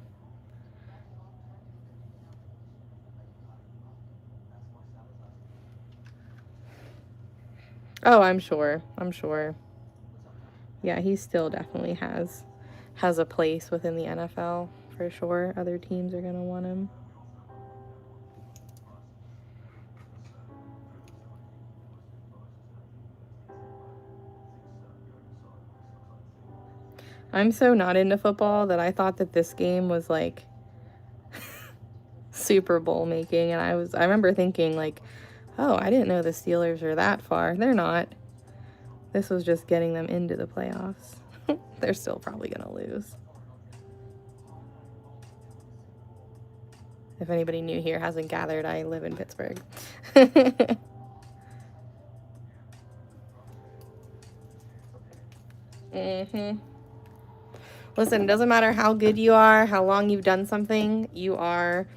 Oh, I'm sure. I'm sure. Yeah, he still definitely has a place within the NFL for sure. Other teams are going to want him. I'm so not into football that I thought that this game was like Super Bowl making, and I remember thinking like, oh, I didn't know the Steelers are that far. They're not. This was just getting them into the playoffs. They're still probably going to lose. If anybody new here hasn't gathered, I live in Pittsburgh. Mm-hmm. Listen, it doesn't matter how good you are, how long you've done something, you are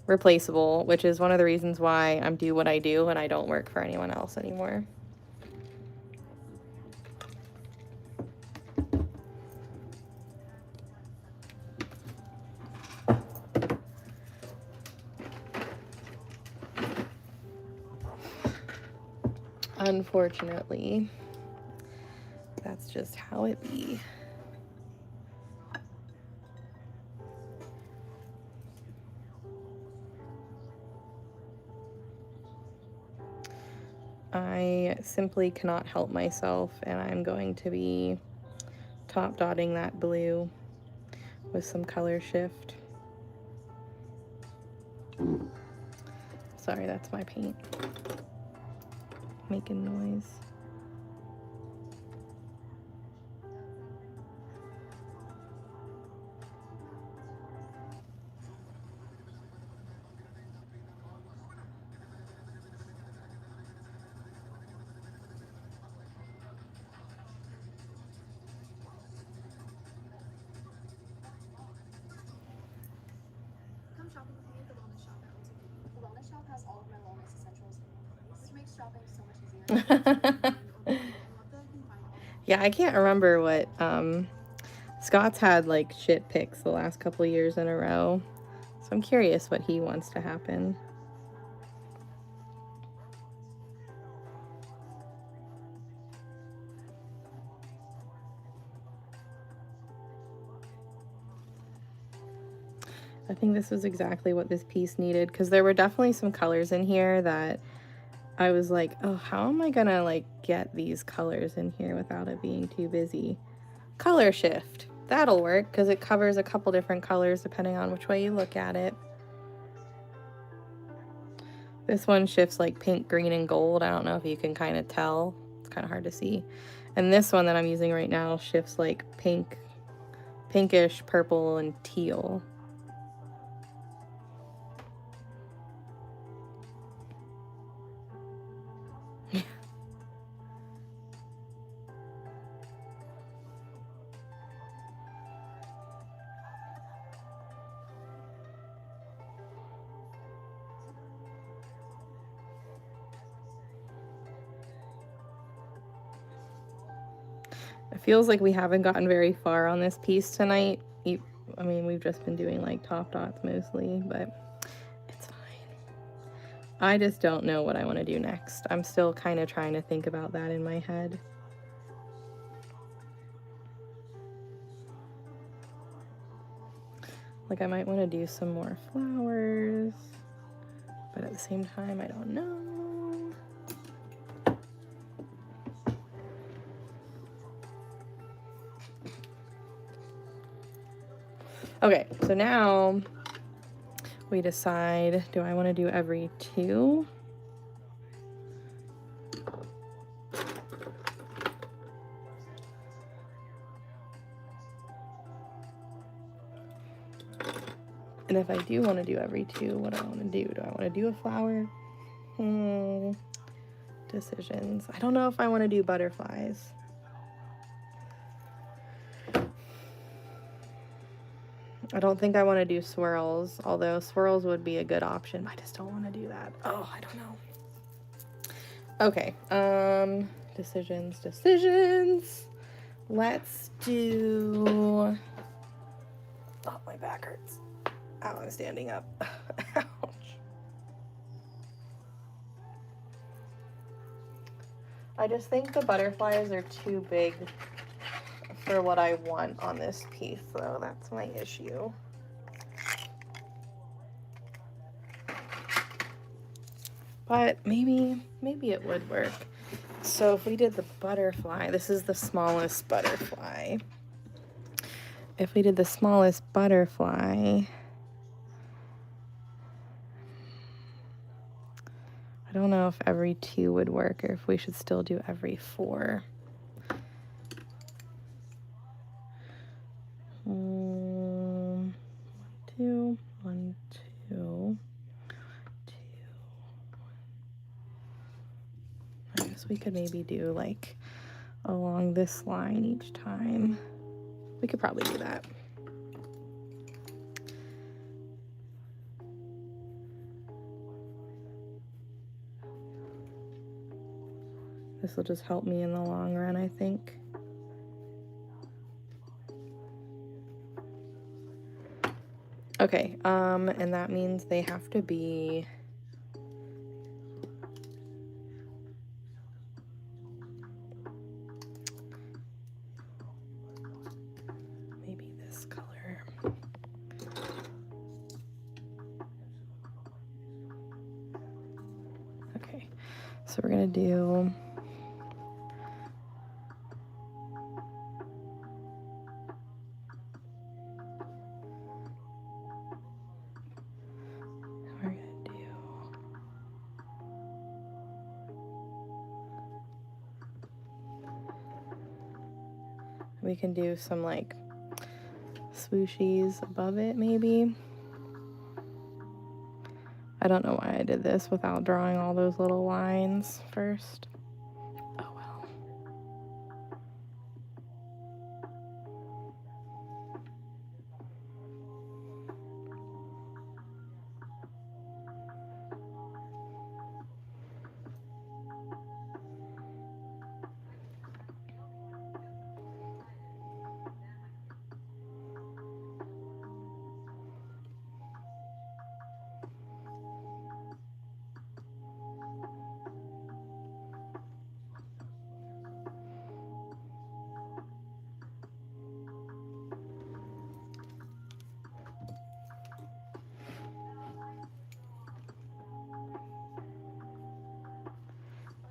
replaceable, which is one of the reasons why I do what I do and I don't work for anyone else anymore. Unfortunately, that's just how it be. I simply cannot help myself, and I'm going to be top dotting that blue with some color shift. Sorry, that's my paint making noise. Yeah, I can't remember what, Scott's had like shit picks the last couple years in a row. So I'm curious what he wants to happen. I think this was exactly what this piece needed, because there were definitely some colors in here that I was like, oh, how am I gonna like get these colors in here without it being too busy? Color shift. That'll work because it covers a couple different colors depending on which way you look at it. This one shifts like pink, green, and gold. I don't know if you can kind of tell. It's kind of hard to see. And this one that I'm using right now shifts like pink, pinkish, purple, and teal. It feels like we haven't gotten very far on this piece tonight. I mean, we've just been doing like top dots mostly, but it's fine. I just don't know what I want to do next. I'm still kind of trying to think about that in my head. Like I might want to do some more flowers, but at the same time, I don't know. Okay, so now we decide, do I want to do every 2? And if I do want to do every 2, what do I want to do? Do I want to do a flower? Decisions. I don't know if I want to do butterflies. I don't think I want to do swirls, although swirls would be a good option. I just don't want to do that. Oh, I don't know. Okay, decisions. Let's do... Oh, my back hurts. Oh, I'm standing up. Ouch. I just think the butterflies are too big for what I want on this piece, though. That's my issue. But maybe it would work. So if we did the butterfly, this is the smallest butterfly. If we did the smallest butterfly, I don't know if every 2 would work or if we should still do every 4. 1, 2, 1, 2, 2. I guess we could maybe do like along this line each time. We could probably do that. This will just help me in the long run, I think. Okay, and that means they have to be maybe this color. Okay, so we're gonna do we can do some like swooshies above it maybe. I don't know why I did this without drawing all those little lines first. Oh well.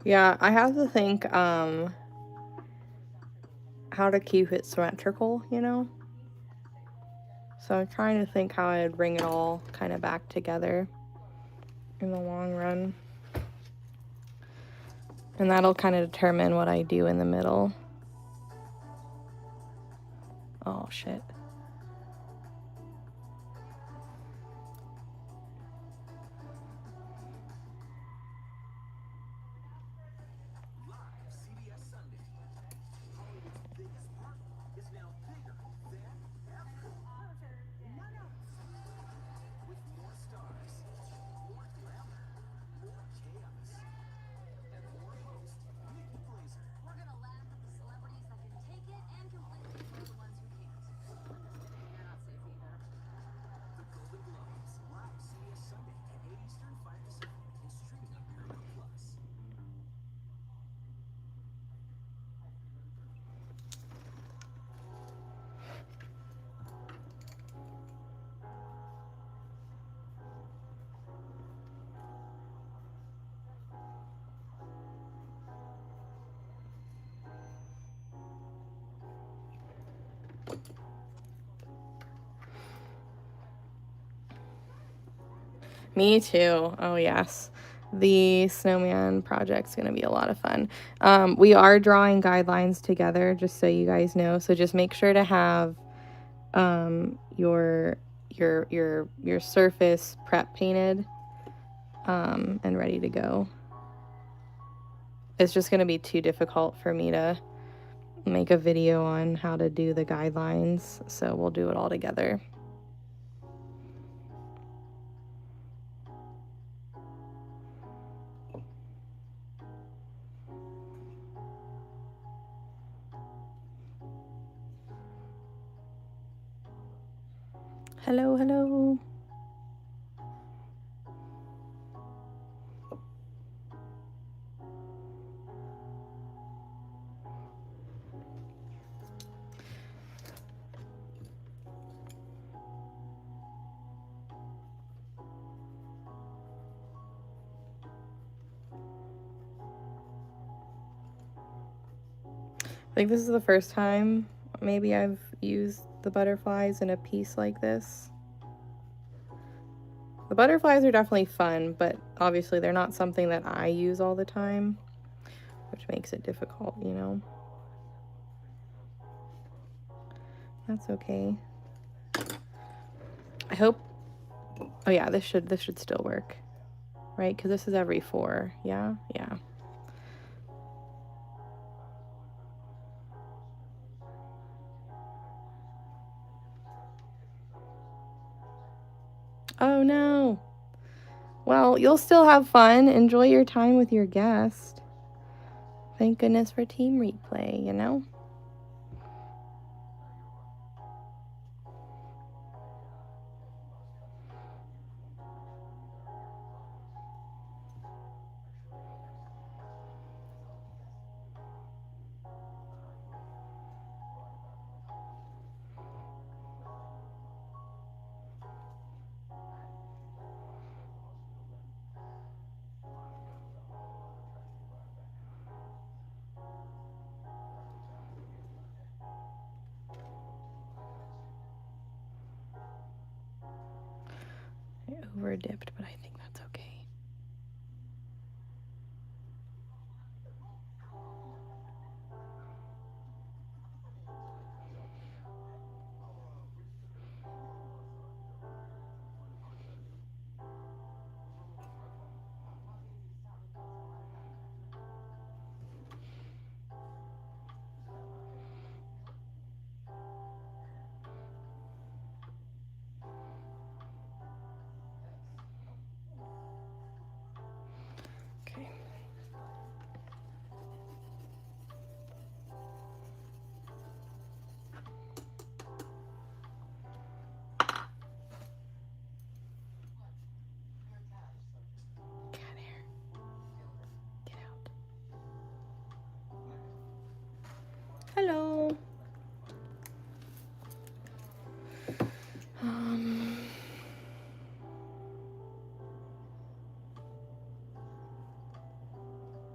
Yeah, I have to think how to keep it symmetrical, you know? So I'm trying to think how I'd bring it all kind of back together in the long run. And that'll kind of determine what I do in the middle. Oh, shit. Me too. Oh, yes. The snowman project's going to be a lot of fun. We are drawing guidelines together, just so you guys know. So just make sure to have your surface prep painted and ready to go. It's just going to be too difficult for me to make a video on how to do the guidelines, so we'll do it all together. Hello, hello. I think this is the first time maybe I've used the butterflies in a piece like this. The butterflies are definitely fun, but obviously they're not something that I use all the time, which makes it difficult, you know? That's okay. I hope, oh yeah, this should still work, right? Because this is every 4, yeah? Yeah. Oh no. Well, you'll still have fun. Enjoy your time with your guest. Thank goodness for team replay, you know? I over dipped, but I think that's okay.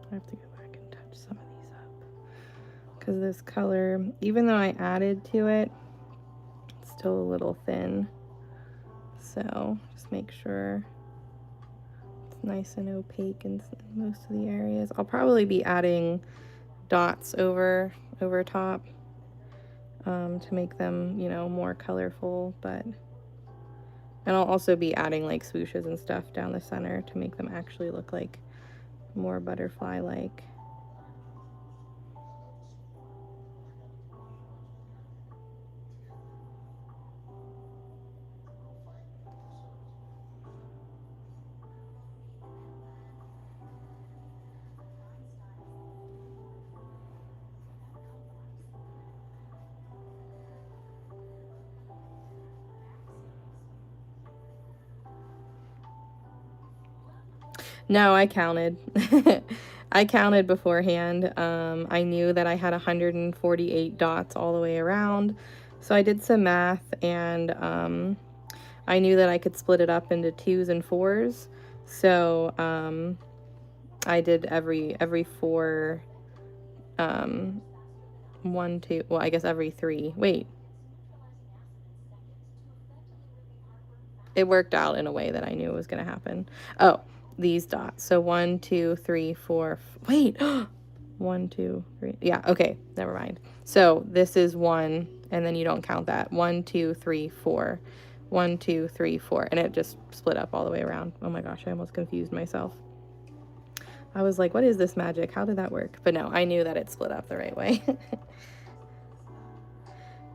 I have to go back and touch some of these up because this color, even though I added to it, it's still a little thin. So just make sure it's nice and opaque in most of the areas. I'll probably be adding dots over top to make them, you know, more colorful, and I'll also be adding like swooshes and stuff down the center to make them actually look like more butterfly-like. No, I counted. I counted beforehand. I knew that I had 148 dots all the way around. So I did some math, and I knew that I could split it up into 2s and 4s. So I did every 4, 1, 2, well, I guess every 3. Wait. It worked out in a way that I knew it was going to happen. Oh, these dots. So 1, 2, 3, 4. Wait. 1, 2, 3. Yeah, okay. Never mind. So this is 1, and then you don't count that. 1, 2, 3, 4. 1, 2, 3, 4. And it just split up all the way around. Oh my gosh, I almost confused myself. I was like, what is this magic? How did that work? But no, I knew that it split up the right way.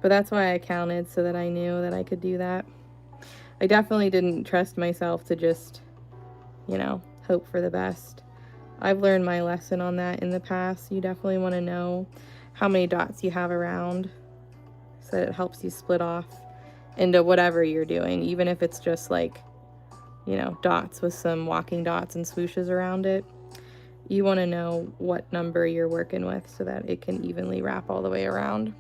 But that's why I counted, so that I knew that I could do that. I definitely didn't trust myself to just, you know, hope for the best. I've learned my lesson on that in the past. You definitely want to know how many dots you have around so that it helps you split off into whatever you're doing, even if it's just like, you know, dots with some walking dots and swooshes around it. You want to know what number you're working with so that it can evenly wrap all the way around.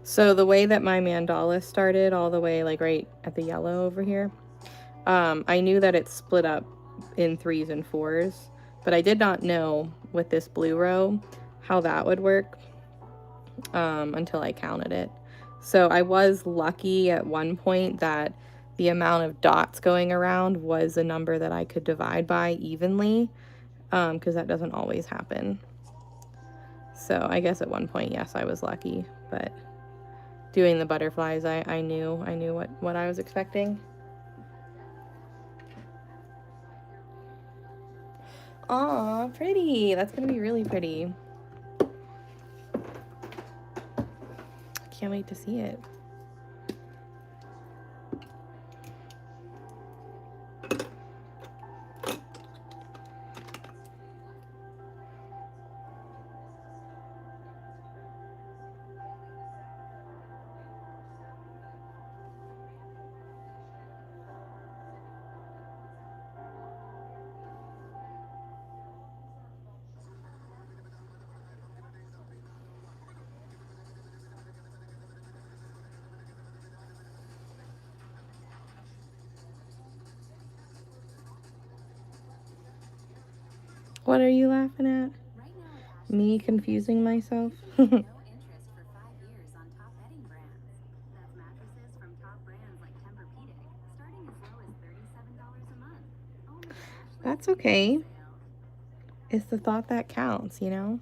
So the way that my mandala started, all the way like right at the yellow over here, I knew that it split up in 3s and 4s, but I did not know with this blue row how that would work until I counted it. So I was lucky at one point that the amount of dots going around was a number that I could divide by evenly, because that doesn't always happen. So I guess at one point, yes, I was lucky, but doing the butterflies, I knew what I was expecting. Aw, pretty. That's gonna be really pretty. Can't wait to see it. What are you laughing at? Me confusing myself? That's okay. It's the thought that counts, you know?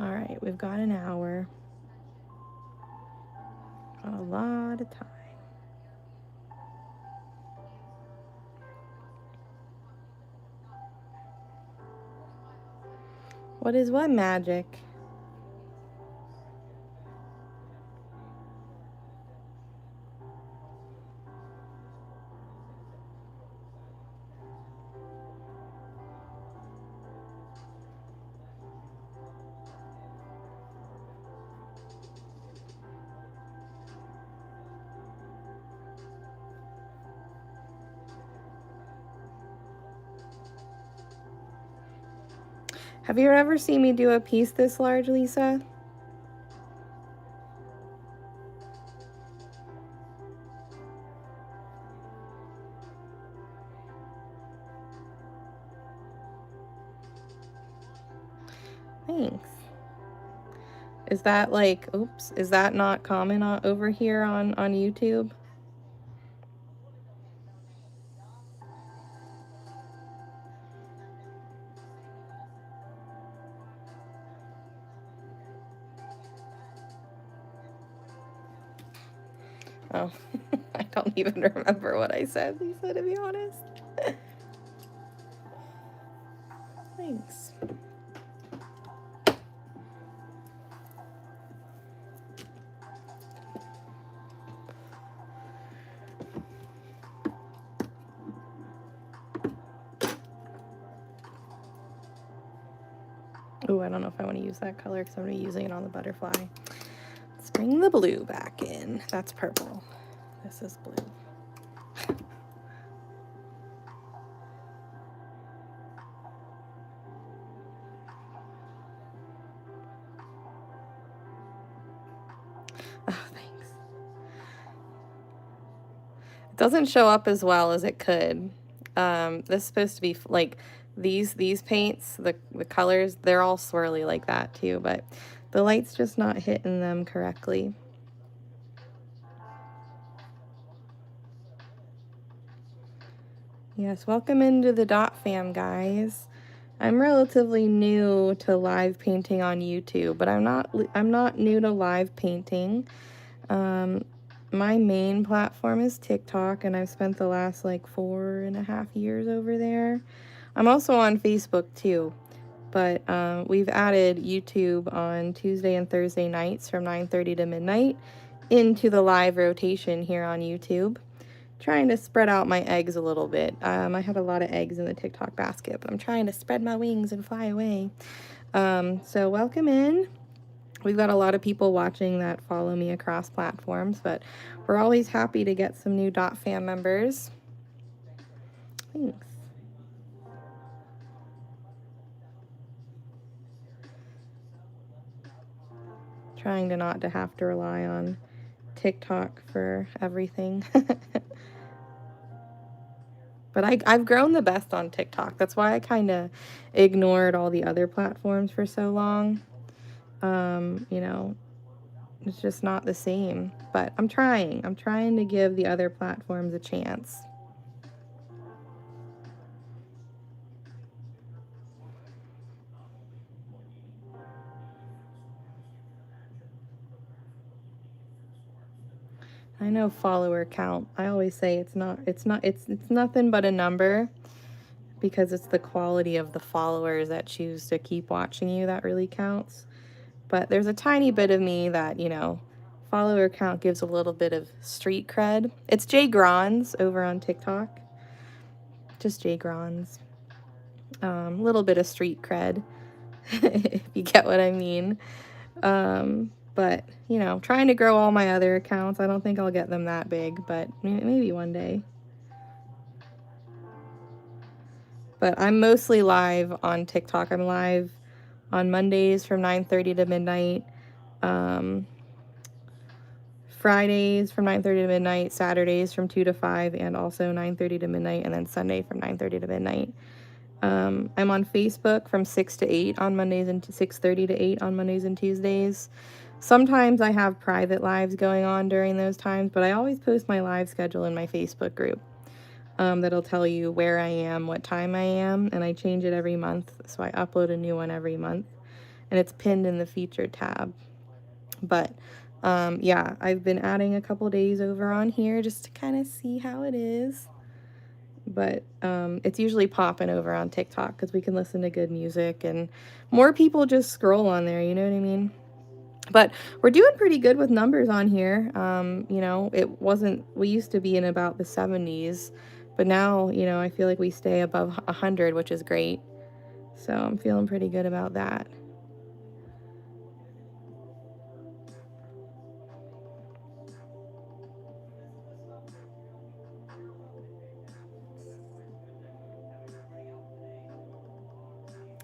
All right, we've got an hour. Got a lot of time. What is what magic? Have you ever seen me do a piece this large, Lisa? Thanks. Is that like, oops, is that not common over here on YouTube? Oh, I don't even remember what I said, Lisa, to be honest. Thanks. Oh, I don't know if I want to use that color because I'm going to be using it on the butterfly. Let's bring the blue back in. That's purple. This is blue. Oh, thanks. It doesn't show up as well as it could. This is supposed to be like these paints, the colors, they're all swirly like that too, but the light's just not hitting them correctly. Yes, welcome into the Dot Fam, guys. I'm relatively new to live painting on YouTube, but I'm not new to live painting. My main platform is TikTok, and I've spent the last like 4.5 years over there. I'm also on Facebook too, but we've added YouTube on Tuesday and Thursday nights from 9:30 to midnight into the live rotation here on YouTube. Trying to spread out my eggs a little bit. I had a lot of eggs in the TikTok basket, but I'm trying to spread my wings and fly away. So welcome in. We've got a lot of people watching that follow me across platforms, but we're always happy to get some new Dot Fam members. Thanks. Trying to not to have to rely on TikTok for everything. But I've grown the best on TikTok. That's why I kind of ignored all the other platforms for so long. You know, it's just not the same. But I'm trying. I'm trying to give the other platforms a chance. I know follower count. I always say it's nothing but a number, because it's the quality of the followers that choose to keep watching you that really counts. But there's a tiny bit of me that, you know, follower count gives a little bit of street cred. It's JGrondz over on TikTok. Just JGrondz. Little bit of street cred, if you get what I mean. But, you know, trying to grow all my other accounts. I don't think I'll get them that big, but maybe one day. But I'm mostly live on TikTok. I'm live on Mondays from 9:30 to midnight. Fridays from 9:30 to midnight, Saturdays from 2 to 5, and also 9:30 to midnight, and then Sunday from 9:30 to midnight. I'm on Facebook from 6 to 8 on Mondays and 6:30 to 8 on Mondays and Tuesdays. Sometimes I have private lives going on during those times, but I always post my live schedule in my Facebook group. That'll tell you where I am, what time I am, and I change it every month, so I upload a new one every month. and it's pinned in the featured tab. But yeah, I've been adding a couple days over on here just to kind of see how it is. But it's usually popping over on TikTok because we can listen to good music and more people just scroll on there, you know what I mean? But we're doing pretty good with numbers on here. You know, we used to be in about the 70s, but now, you know, I feel like we stay above 100, which is great. So I'm feeling pretty good about that.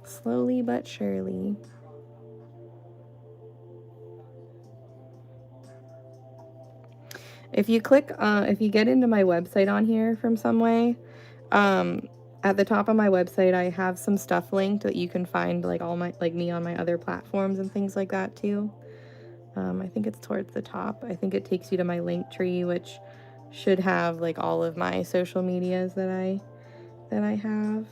Slowly but surely. If you click, if you get into my website on here from some way, at the top of my website, I have some stuff linked that you can find like me on my other platforms and things like that too. I think it's towards the top. I think it takes you to my Linktree, which should have like all of my social medias that I have.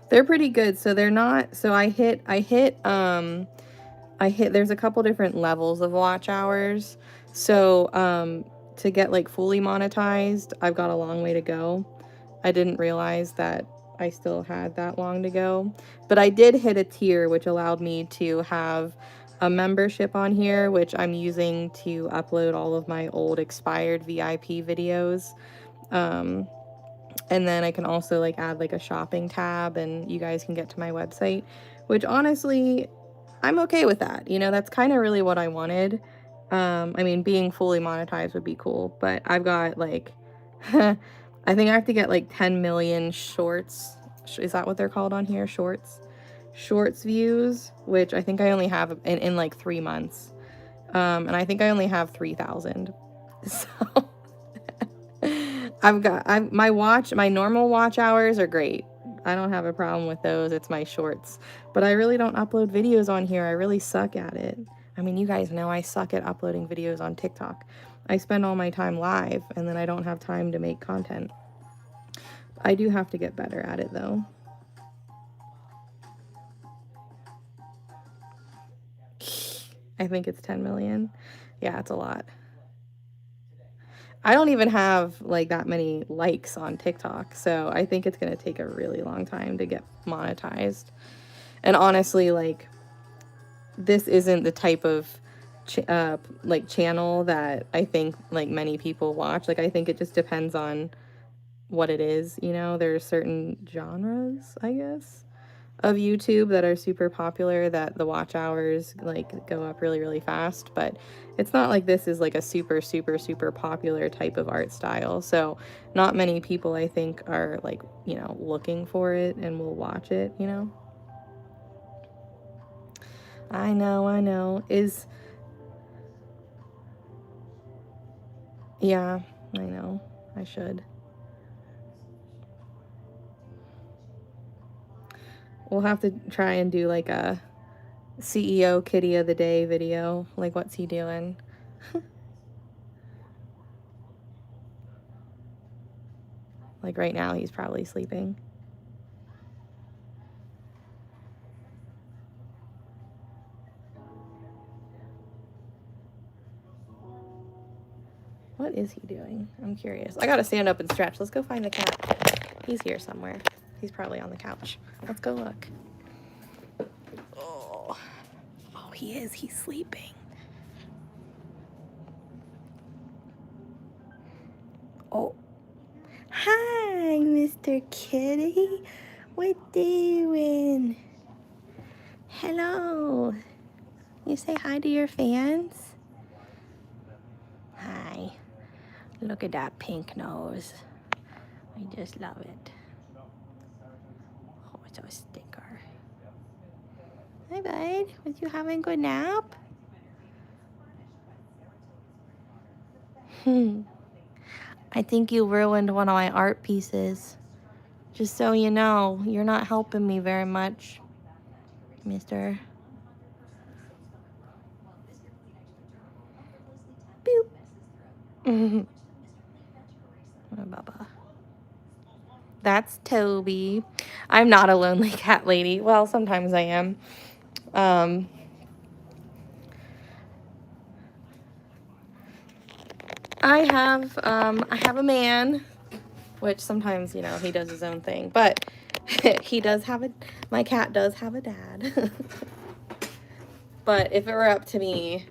They're pretty good. So they're not, so there's a couple different levels of watch hours. So to get like fully monetized, I've got a long way to go. I didn't realize that I still had that long to go, but I did hit a tier which allowed me to have a membership on here, which I'm using to upload all of my old expired VIP videos. And then I can also like add like a shopping tab and you guys can get to my website, which honestly, I'm okay with that. You know, that's kind of really what I wanted. I mean, being fully monetized would be cool, but I've got like, I think I have to get like 10 million shorts. Is that what they're called on here? Shorts? Shorts views, which I think I only have in like 3 months. And I think I only have 3,000. So my normal watch hours are great. I don't have a problem with those. It's my shorts. But I really don't upload videos on here. I really suck at it. I mean, you guys know I suck at uploading videos on TikTok. I spend all my time live and then I don't have time to make content. I do have to get better at it though. I think it's 10 million. Yeah, it's a lot. I don't even have like that many likes on TikTok, so I think it's going to take a really long time to get monetized. And honestly, like, this isn't the type of like channel that I think like many people watch. Like, I think it just depends on what it is, you know. There are certain genres, I guess, of YouTube that are super popular that the watch hours like go up really, really fast, but it's not like this is like a super, super, super popular type of art style. So not many people, I think, are like, you know, looking for it and will watch it, you know. I know. Yeah, I know. I should. We'll have to try and do like a CEO Kitty of the Day video. Like, what's he doing? Like, right now, he's probably sleeping. What is he doing? I'm curious. I gotta stand up and stretch. Let's go find the cat. He's here somewhere. He's probably on the couch. Let's go look. Oh, he is. He's sleeping. Oh. Hi, Mr. Kitty. What doing? Hello. You say hi to your fans? Hi. Look at that pink nose. I just love it. Oh, it's a stinker. Hi, bud. Was you having a good nap? I think you ruined one of my art pieces. Just so you know, you're not helping me very much, mister. Baba. That's Toby. I'm not a lonely cat lady. Well, sometimes I am. I have a man, which sometimes, you know, he does his own thing, but he does have my cat does have a dad. But if it were up to me,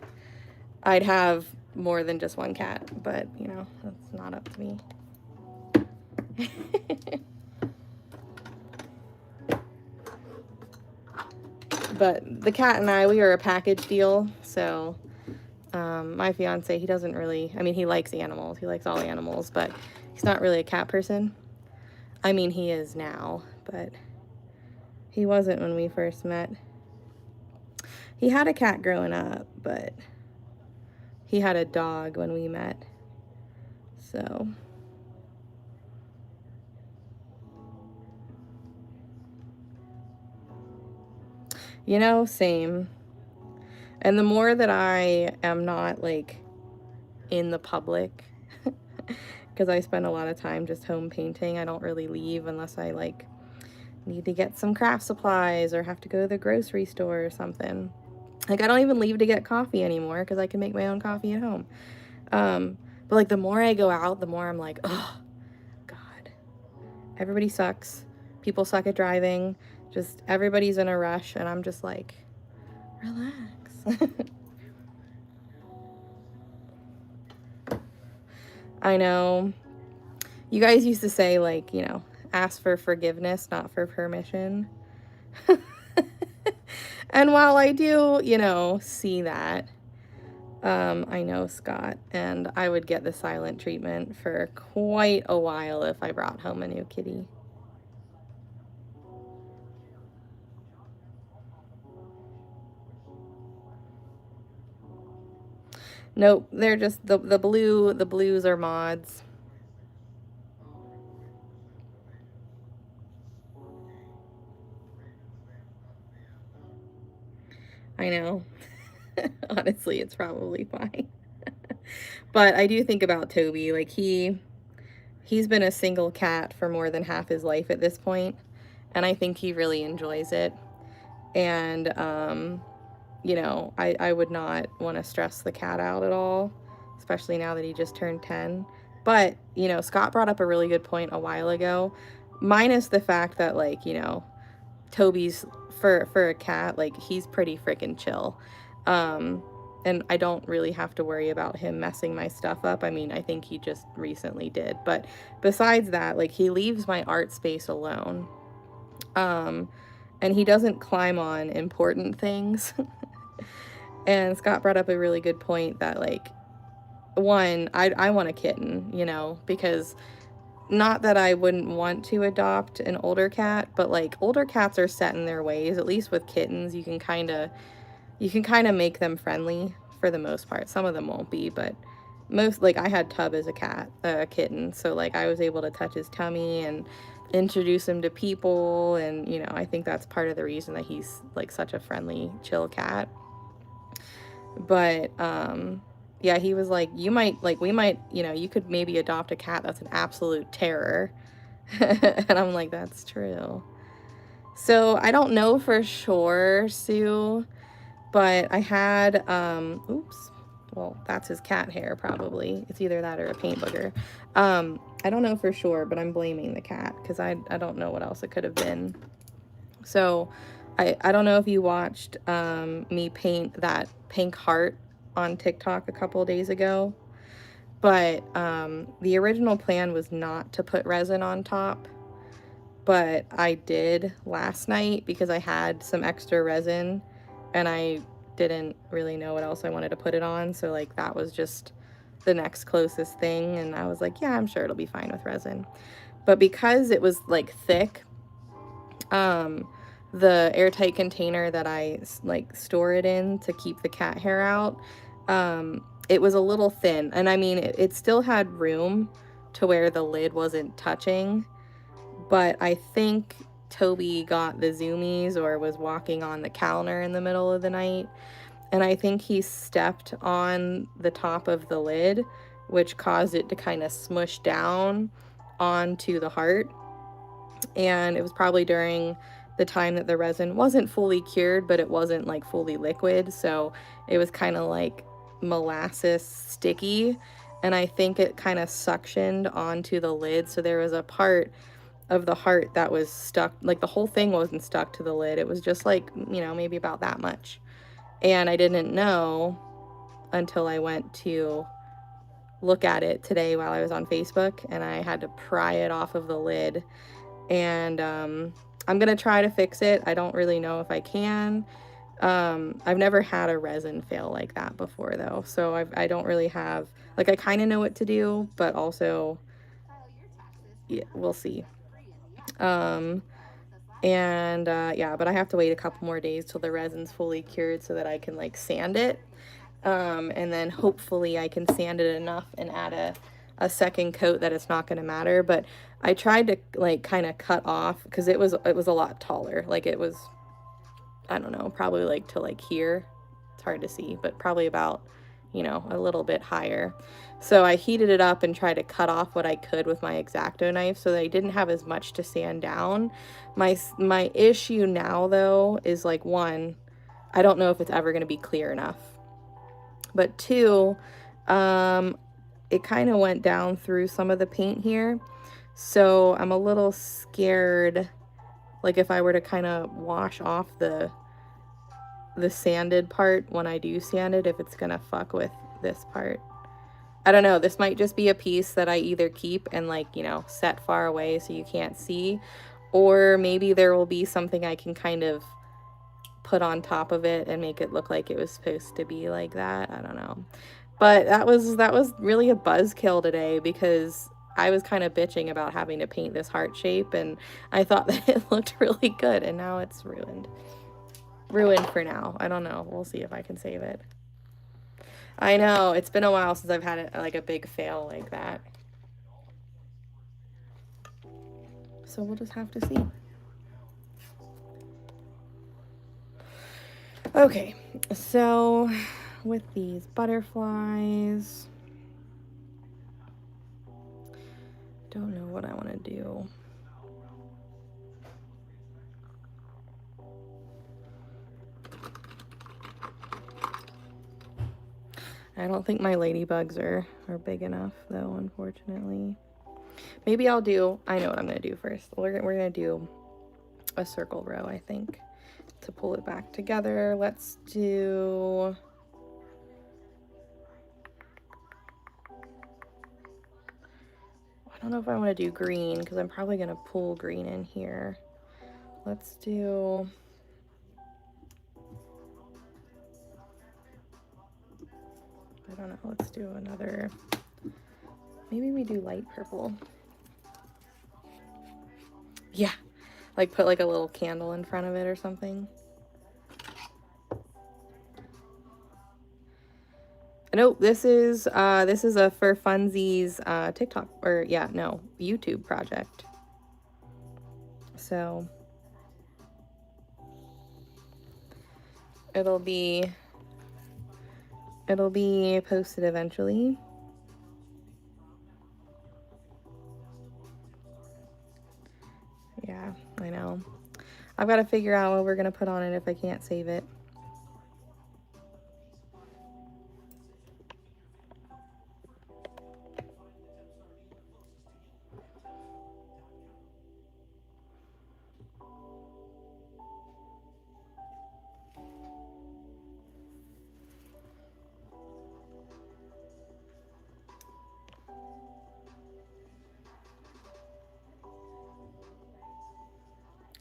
I'd have more than just one cat, but you know, that's not up to me. But the cat and I, we are a package deal, so my fiance, he doesn't really, I mean, he likes animals, he likes all animals, but he's not really a cat person. I mean, he is now, but he wasn't when we first met. He had a cat growing up, but he had a dog when we met, so. You know, same. And the more that I am not, like, in the public, because I spend a lot of time just home painting, I don't really leave unless I, like, need to get some craft supplies or have to go to the grocery store or something. Like, I don't even leave to get coffee anymore because I can make my own coffee at home. But, like, the more I go out, the more I'm like, oh, God. Everybody sucks. People suck at driving. Just everybody's in a rush, and I'm just like, relax. I know. You guys used to say, like, you know, ask for forgiveness, not for permission. And while I do, you know, see that, I know Scott, and I would get the silent treatment for quite a while if I brought home a new kitty. Nope, they're just the blues are mods. I know. Honestly, it's probably fine. But I do think about Toby, like he's been a single cat for more than half his life at this point, and I think he really enjoys it. And you know, I would not want to stress the cat out at all, especially now that he just turned 10. But, you know, Scott brought up a really good point a while ago, minus the fact that, like, you know, Toby's, for a cat, like, he's pretty freaking chill. And I don't really have to worry about him messing my stuff up. I mean, I think he just recently did. But besides that, like, he leaves my art space alone. And he doesn't climb on important things. And Scott brought up a really good point that, like, one, I want a kitten, you know, because not that I wouldn't want to adopt an older cat, but, like, older cats are set in their ways. At least with kittens, you can kind of make them friendly for the most part. Some of them won't be, but most, like, I had Tub as a kitten, so, like, I was able to touch his tummy and introduce him to people, and, you know, I think that's part of the reason that he's, like, such a friendly, chill cat. But yeah, he was like, you might, like, we might, you know, you could maybe adopt a cat that's an absolute terror. And I'm like, that's true. So I don't know for sure, Sue, but I had oops, well, that's his cat hair probably. It's either that or a paint booger. I don't know for sure, but I'm blaming the cat because I don't know what else it could have been. So I don't know if you watched me paint that pink heart on TikTok a couple of days ago, but the original plan was not to put resin on top, but I did last night because I had some extra resin and I didn't really know what else I wanted to put it on, so, like, that was just the next closest thing, and I was like, yeah, I'm sure it'll be fine with resin. But because it was, like, thick, the airtight container that I, like, store it in to keep the cat hair out, it was a little thin. And I mean, it still had room to where the lid wasn't touching, but I think Toby got the zoomies or was walking on the counter in the middle of the night, and I think he stepped on the top of the lid, which caused it to kind of smush down onto the heart. And it was probably during the time that the resin wasn't fully cured, but it wasn't like fully liquid, so it was kind of like molasses sticky, and I think it kind of suctioned onto the lid, so there was a part of the heart that was stuck, like the whole thing wasn't stuck to the lid, it was just like, you know, maybe about that much. And I didn't know until I went to look at it today while I was on Facebook, and I had to pry it off of the lid. And I'm gonna try to fix it. I don't really know if I can. I've never had a resin fail like that before though, so I don't really have, like, I kind of know what to do, but also, yeah, we'll see. Yeah, but I have to wait a couple more days till the resin's fully cured so that I can like sand it. And then hopefully I can sand it enough and add a second coat that it's not going to matter. But I tried to like kind of cut off, because it was a lot taller. Like it was, I don't know, probably like to like here. It's hard to see, but probably about, you know, a little bit higher. So I heated it up and tried to cut off what I could with my X-Acto knife so that I didn't have as much to sand down. My issue now though is, like, one, I don't know if it's ever going to be clear enough. But two, it kind of went down through some of the paint here. So I'm a little scared, like if I were to kind of wash off the sanded part when I do sand it, if it's gonna fuck with this part. I don't know, this might just be a piece that I either keep and, like, you know, set far away so you can't see, or maybe there will be something I can kind of put on top of it and make it look like it was supposed to be like that. I don't know. But that was really a buzzkill today, because I was kind of bitching about having to paint this heart shape, and I thought that it looked really good, and now it's ruined. Ruined for now. I don't know. We'll see if I can save it. I know, it's been a while since I've had like a big fail like that. So we'll just have to see. Okay, so with these butterflies, don't know what I want to do. I don't think my ladybugs are big enough though, unfortunately. Maybe I'll do, I know what I'm gonna do first. We're gonna do a circle row, I think, to pull it back together. Let's do, I don't know if I want to do green, because I'm probably gonna pull green in here. Let's do, I don't know, let's do another, maybe we do light purple. Yeah, like put like a little candle in front of it or something. Nope, this is a for funsies TikTok, or yeah, no, YouTube project. So it'll be posted eventually. Yeah, I know. I've got to figure out what we're gonna put on it if I can't save it.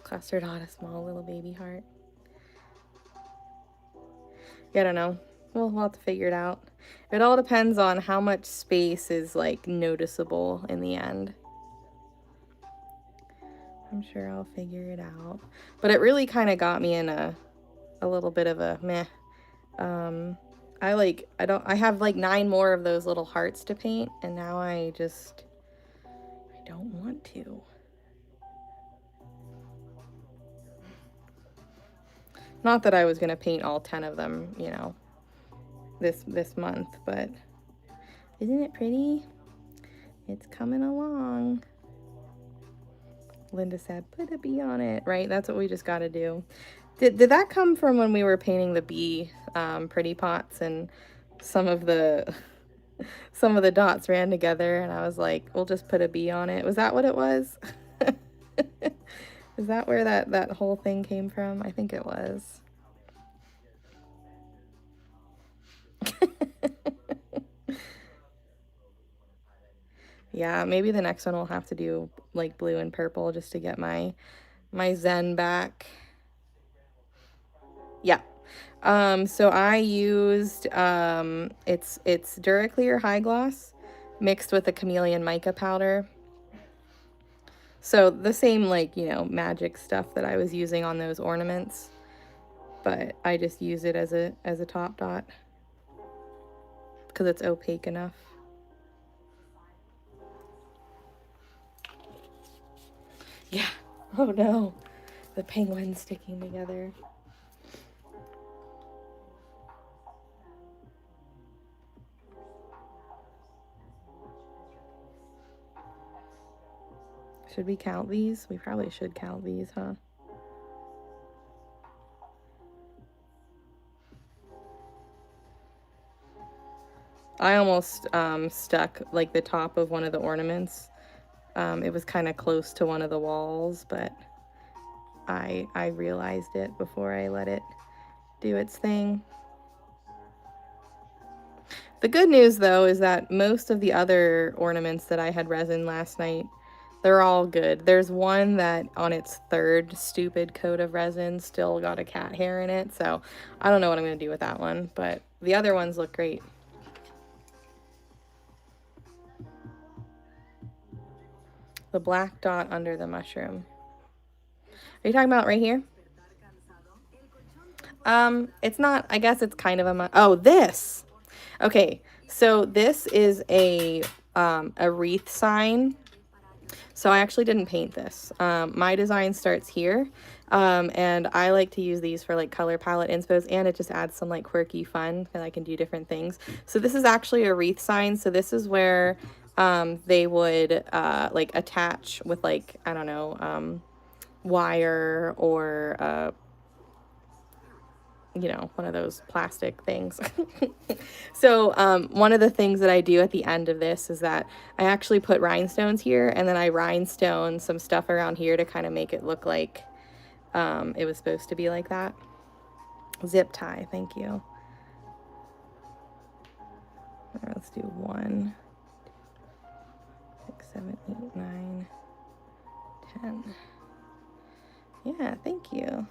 Clustered on a small little baby heart. Yeah, I don't know. We'll have to figure it out. It all depends on how much space is like noticeable in the end. I'm sure I'll figure it out. But it really kind of got me in a little bit of a meh. I have like 9 more of those little hearts to paint, and now I don't want to. Not that I was gonna paint all 10 of them, you know, this month, but Isn't it pretty? It's coming along. Linda said, put a bee on it, right? That's what we just got to do. Did that come from when we were painting the bee pretty pots and some of the dots ran together and I was like, we'll just put a bee on it. Was that what it was? Is that where that whole thing came from? I think it was. Yeah, maybe the next one we'll have to do like blue and purple just to get my zen back. Yeah. So I used it's Duraclear High Gloss mixed with a chameleon mica powder. So the same, like, you know, magic stuff that I was using on those ornaments, but I just use it as a top dot because it's opaque enough. Yeah. Oh no. The penguins sticking together. Should we count these? We probably should count these, huh? I almost stuck like the top of one of the ornaments. It was kind of close to one of the walls, but I realized it before I let it do its thing. The good news, though, is that most of the other ornaments that I had resin last night, they're all good. There's one that on its third stupid coat of resin still got a cat hair in it, so I don't know what I'm going to do with that one, but the other ones look great. The black dot under the mushroom. Are you talking about right here? It's not, I guess it's kind of oh, this. Okay, so this is a wreath sign. So I actually didn't paint this. My design starts here, and I like to use these for like color palette inspos, and it just adds some like quirky fun, and I can do different things. So this is actually a wreath sign. So this is where they would like attach with like, I don't know, wire or you know, one of those plastic things. So one of the things that I do at the end of this is that I actually put rhinestones here, and then I rhinestone some stuff around here to kind of make it look like it was supposed to be like that. Zip tie, thank you. All right, let's do 1, 6, 7, 8, 9, 10. Yeah, thank you.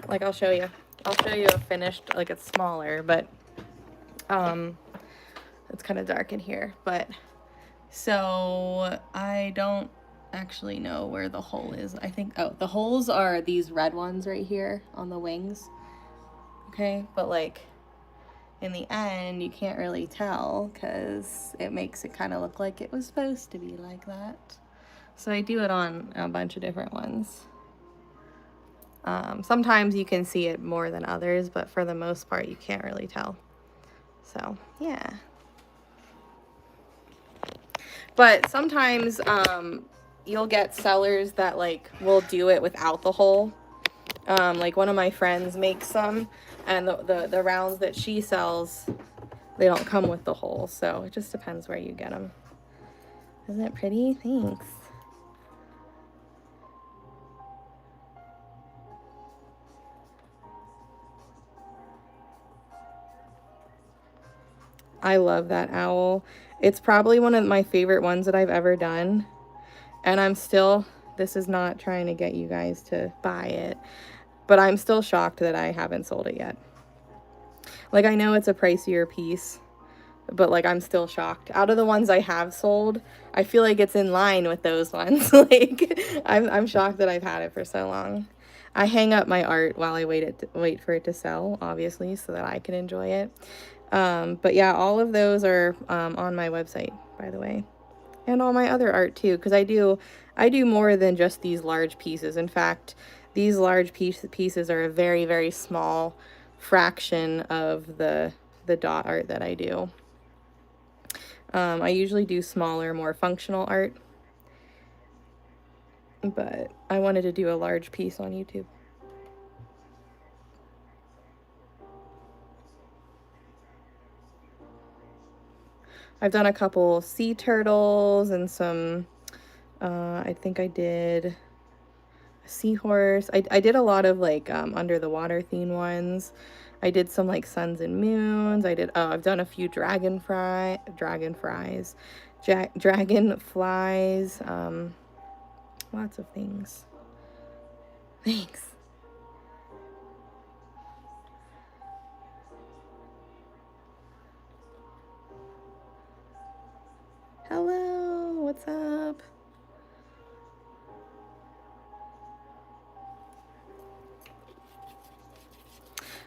Like, I'll show you a finished, like, it's smaller, but it's kind of dark in here. But so I don't actually know where the hole is. I think, oh, the holes are these red ones right here on the wings. Okay, but like in the end you can't really tell because it makes it kind of look like it was supposed to be like that. So I do it on a bunch of different ones. Sometimes you can see it more than others, but for the most part, you can't really tell. So, yeah. But sometimes you'll get sellers that, like, will do it without the hole. Like, one of my friends makes some, and the rounds that she sells, they don't come with the hole. So, it just depends where you get them. Isn't it pretty? Thanks. I love that owl. It's probably one of my favorite ones that I've ever done. And I'm still, this is not trying to get you guys to buy it, but I'm still shocked that I haven't sold it yet. Like, I know it's a pricier piece, but like, I'm still shocked. Out of the ones I have sold, I feel like it's in line with those ones. Like, I'm shocked that I've had it for so long. I hang up my art while I wait for it to sell, obviously, so that I can enjoy it. But yeah, all of those are on my website, by the way, and all my other art too, because I do more than just these large pieces. In fact, these large pieces are a very, very small fraction of the dot art that I do. I usually do smaller, more functional art, but I wanted to do a large piece on YouTube. I've done a couple sea turtles and some, I think I did a seahorse. I did a lot of like under the water theme ones. I did some like suns and moons. I've done a few dragonflies, lots of things. Thanks. Hello, what's up?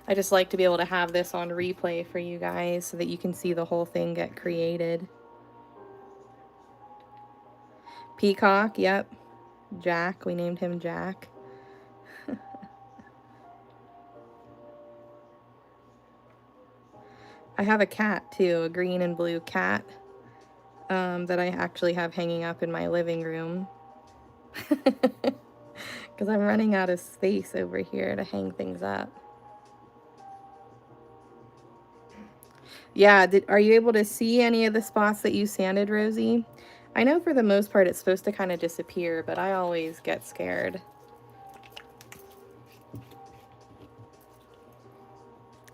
I just like to be able to have this on replay for you guys so that you can see the whole thing get created. Peacock, yep. Jack, we named him Jack. I have a cat too, a green and blue cat that I actually have hanging up in my living room. Because I'm running out of space over here to hang things up. Yeah, are you able to see any of the spots that you sanded, Rosie? I know for the most part it's supposed to kind of disappear, but I always get scared.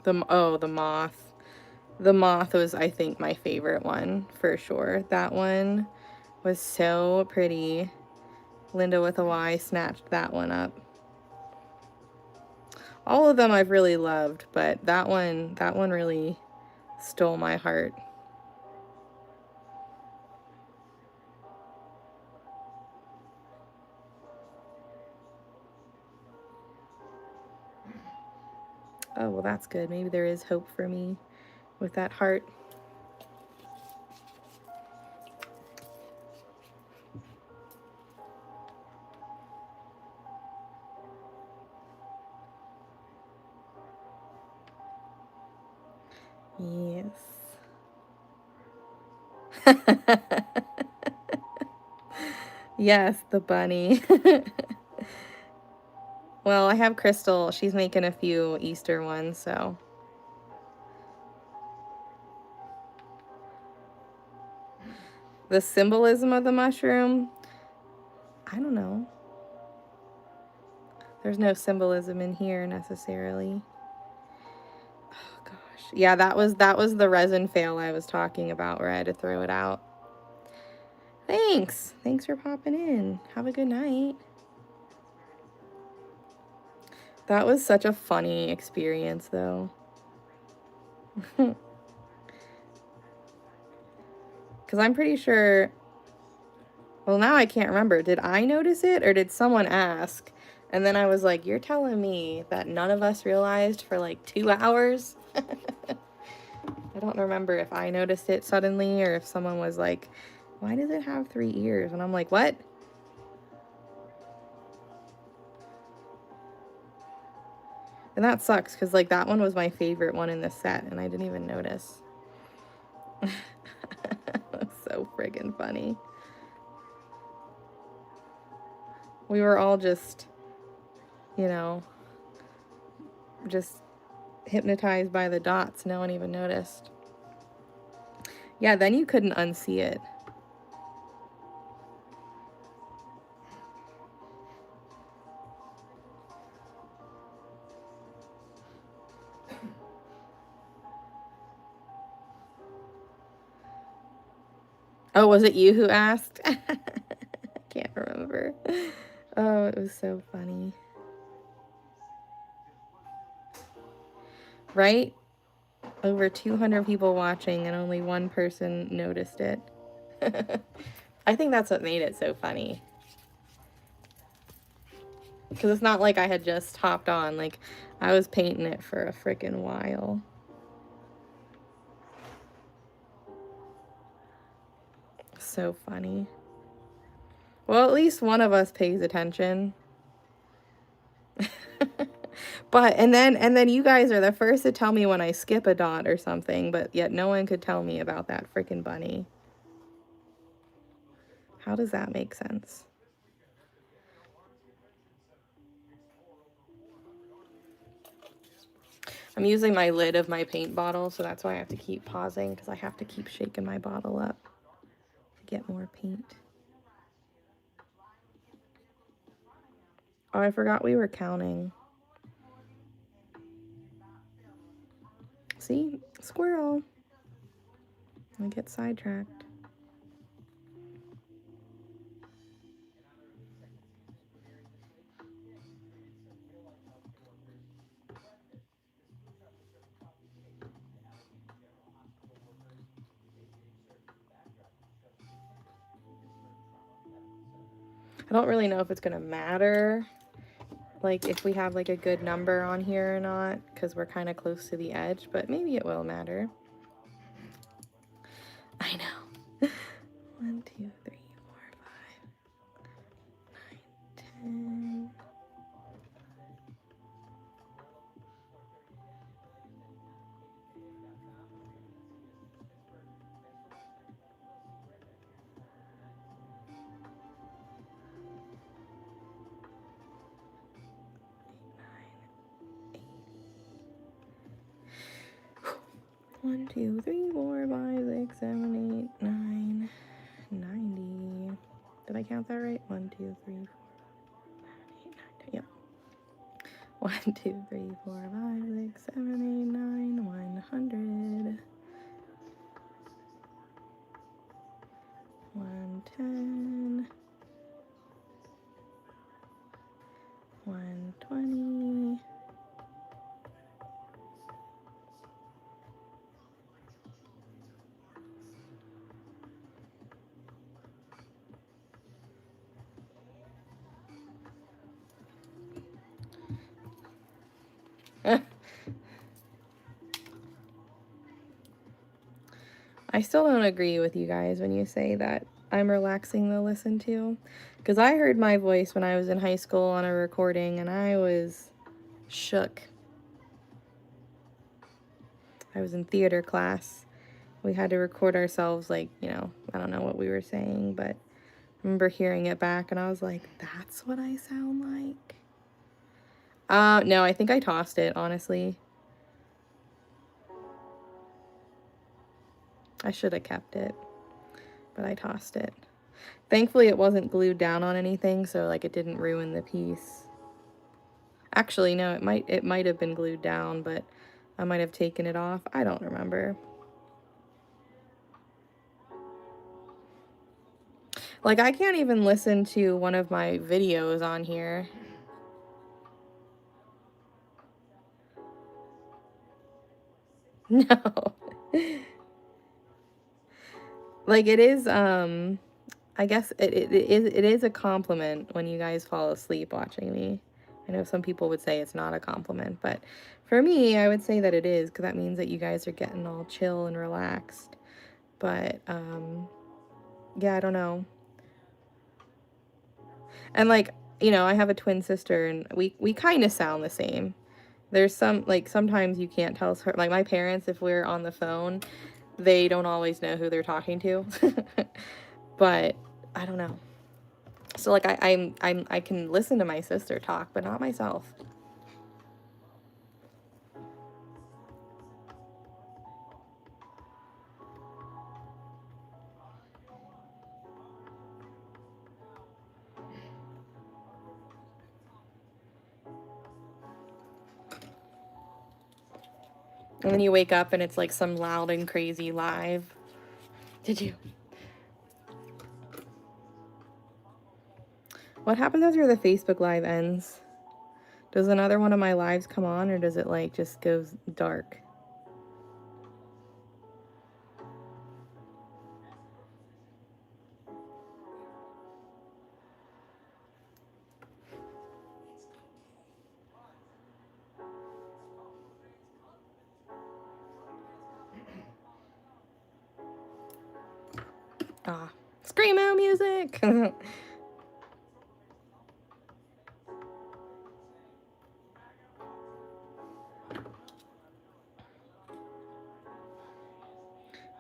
The moth. The moth was, I think, my favorite one, for sure. That one was so pretty. Linda with a Y snatched that one up. All of them I've really loved, but that one really stole my heart. Oh, well, that's good. Maybe there is hope for me with that heart. Yes. Yes, the bunny. Well, I have Crystal. She's making a few Easter ones, so. The symbolism of the mushroom? I don't know. There's no symbolism in here necessarily. Oh gosh. Yeah, that was the resin fail I was talking about where I had to throw it out. Thanks. Thanks for popping in. Have a good night. That was such a funny experience though. Because I'm pretty sure, well, now I can't remember. Did I notice it or did someone ask? And then I was like, you're telling me that none of us realized for like 2 hours? I don't remember if I noticed it suddenly or if someone was like, why does it have 3 ears? And I'm like, what? And that sucks because like that one was my favorite one in the set and I didn't even notice. That's so friggin' funny. We were all just, you know, just hypnotized by the dots. No one even noticed. Yeah, then you couldn't unsee it. Oh, was it you who asked? I can't remember. Oh, it was so funny. Right? Over 200 people watching and only one person noticed it. I think that's what made it so funny. Because it's not like I had just hopped on. Like, I was painting it for a freaking while. So funny. Well, at least one of us pays attention. But and then you guys are the first to tell me when I skip a dot or something, but yet no one could tell me about that freaking bunny. How does that make sense? I'm using my lid of my paint bottle, so that's why I have to keep pausing, because I have to keep shaking my bottle up to get more paint. Oh, I forgot we were counting. See? Squirrel. I get sidetracked. I don't really know if it's gonna matter, like if we have like a good number on here or not, because we're kind of close to the edge, but maybe it will matter. I know. 1, 2, 3, 4, 5, 9, 10. One, 2, 3, 4, 5, 6, 7, 8, 9, 90. Did I count that right? 1, 2, 3, 4, 5, 8, 9, 10. Yep. 1, 2, 3, 4, 5, 6, 7, 8, 9, 100. 110. 120. I still don't agree with you guys when you say that I'm relaxing to listen to, because I heard my voice when I was in high school on a recording and I was shook. I was in theater class. We had to record ourselves, like, you know, I don't know what we were saying, but I remember hearing it back and I was like, that's what I sound like? No, I think I tossed it, honestly. I should have kept it, but I tossed it. Thankfully, it wasn't glued down on anything, so, like, it didn't ruin the piece. Actually, no, it might have been glued down, but I might have taken it off. I don't remember. Like, I can't even listen to one of my videos on here. No. Like, it is, I guess it is a compliment when you guys fall asleep watching me. I know some people would say it's not a compliment, but for me, I would say that it is, because that means that you guys are getting all chill and relaxed. But, yeah, I don't know. And, like, you know, I have a twin sister, and we kind of sound the same. There's some, like, sometimes you can't tell her, like, my parents, if we're on the phone, they don't always know who they're talking to. But I don't know. So, like, I can listen to my sister talk, but not myself. And then you wake up and it's like some loud and crazy live. Did you? What happens after the Facebook live ends? Does another one of my lives come on, or does it, like, just goes dark? Ah, screamo music!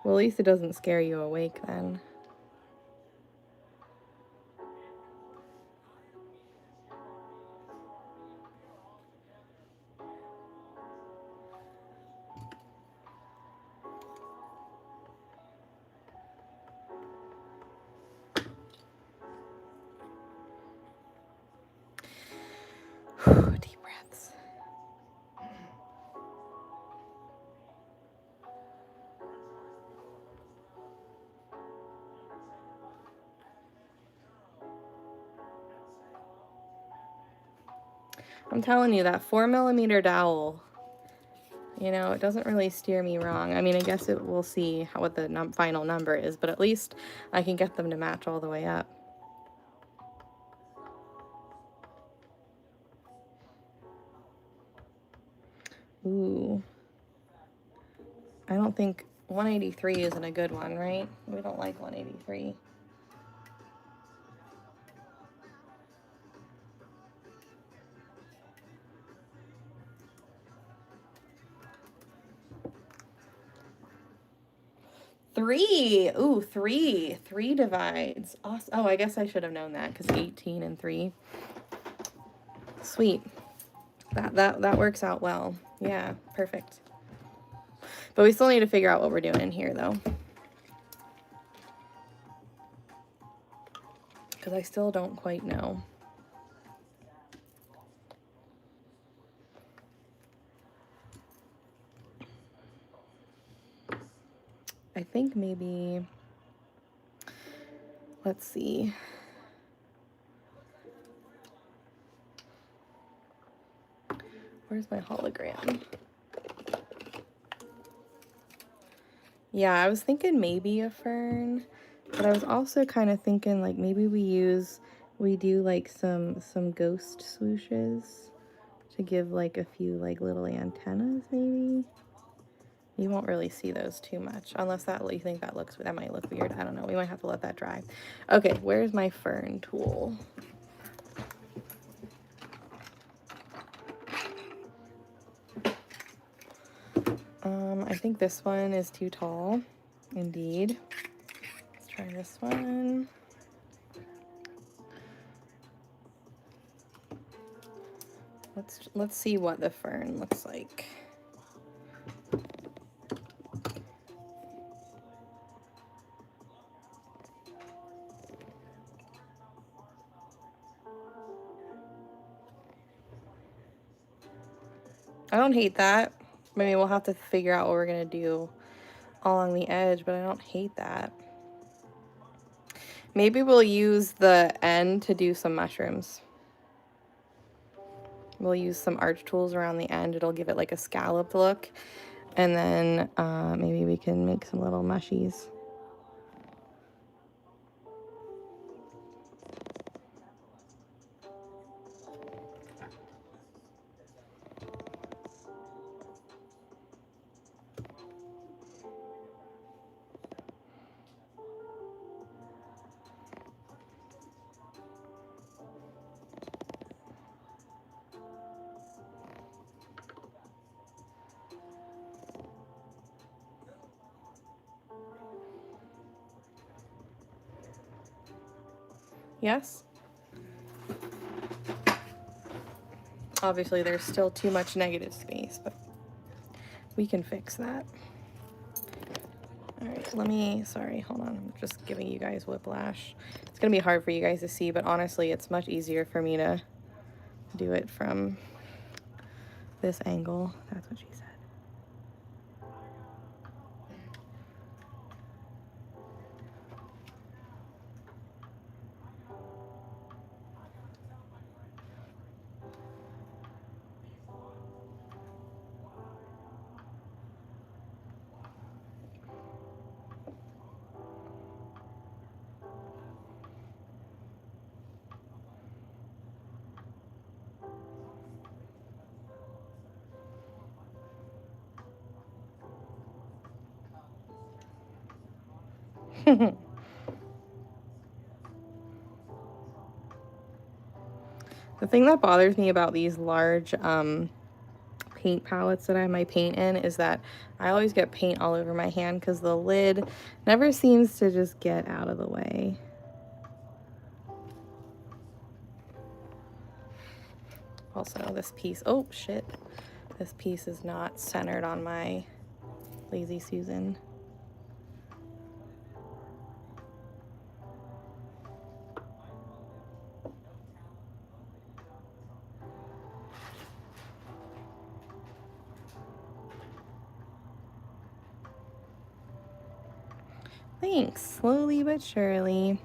Well, at least it doesn't scare you awake then. Deep breaths. I'm telling you, that 4mm dowel, you know, it doesn't really steer me wrong. I mean, I guess we'll see what the final number is, but at least I can get them to match all the way up. Ooh. I don't think 183 isn't a good one, right? We don't like 183. Three. Ooh, three. Three divides. Awesome. Oh, I guess I should have known that because 18 and 3. Sweet. That works out well. Yeah, perfect. But we still need to figure out what we're doing in here, though. Because I still don't quite know. I think maybe, let's see. Where's my hologram? Yeah, I was thinking maybe a fern, but I was also kind of thinking like maybe we do like some ghost swooshes to give like a few like little antennas maybe. You won't really see those too much unless you think that might look weird. I don't know. We might have to let that dry. Okay, where's my fern tool? I think this one is too tall. Indeed. Let's try this one. Let's see what the fern looks like. I don't hate that. Maybe we'll have to figure out what we're gonna do along the edge, but I don't hate that. Maybe we'll use the end to do some mushrooms. We'll use some arch tools around the end. It'll give it like a scalloped look. And then maybe we can make some little mushies. Yes? Obviously, there's still too much negative space, but we can fix that. All right, sorry, hold on. I'm just giving you guys whiplash. It's gonna be hard for you guys to see, but honestly, it's much easier for me to do it from this angle. That's what she said. The thing that bothers me about these large paint palettes that I have my paint in is that I always get paint all over my hand because the lid never seems to just get out of the way. Also, this piece, oh shit, this piece is not centered on my Lazy Susan. Thanks, slowly but surely.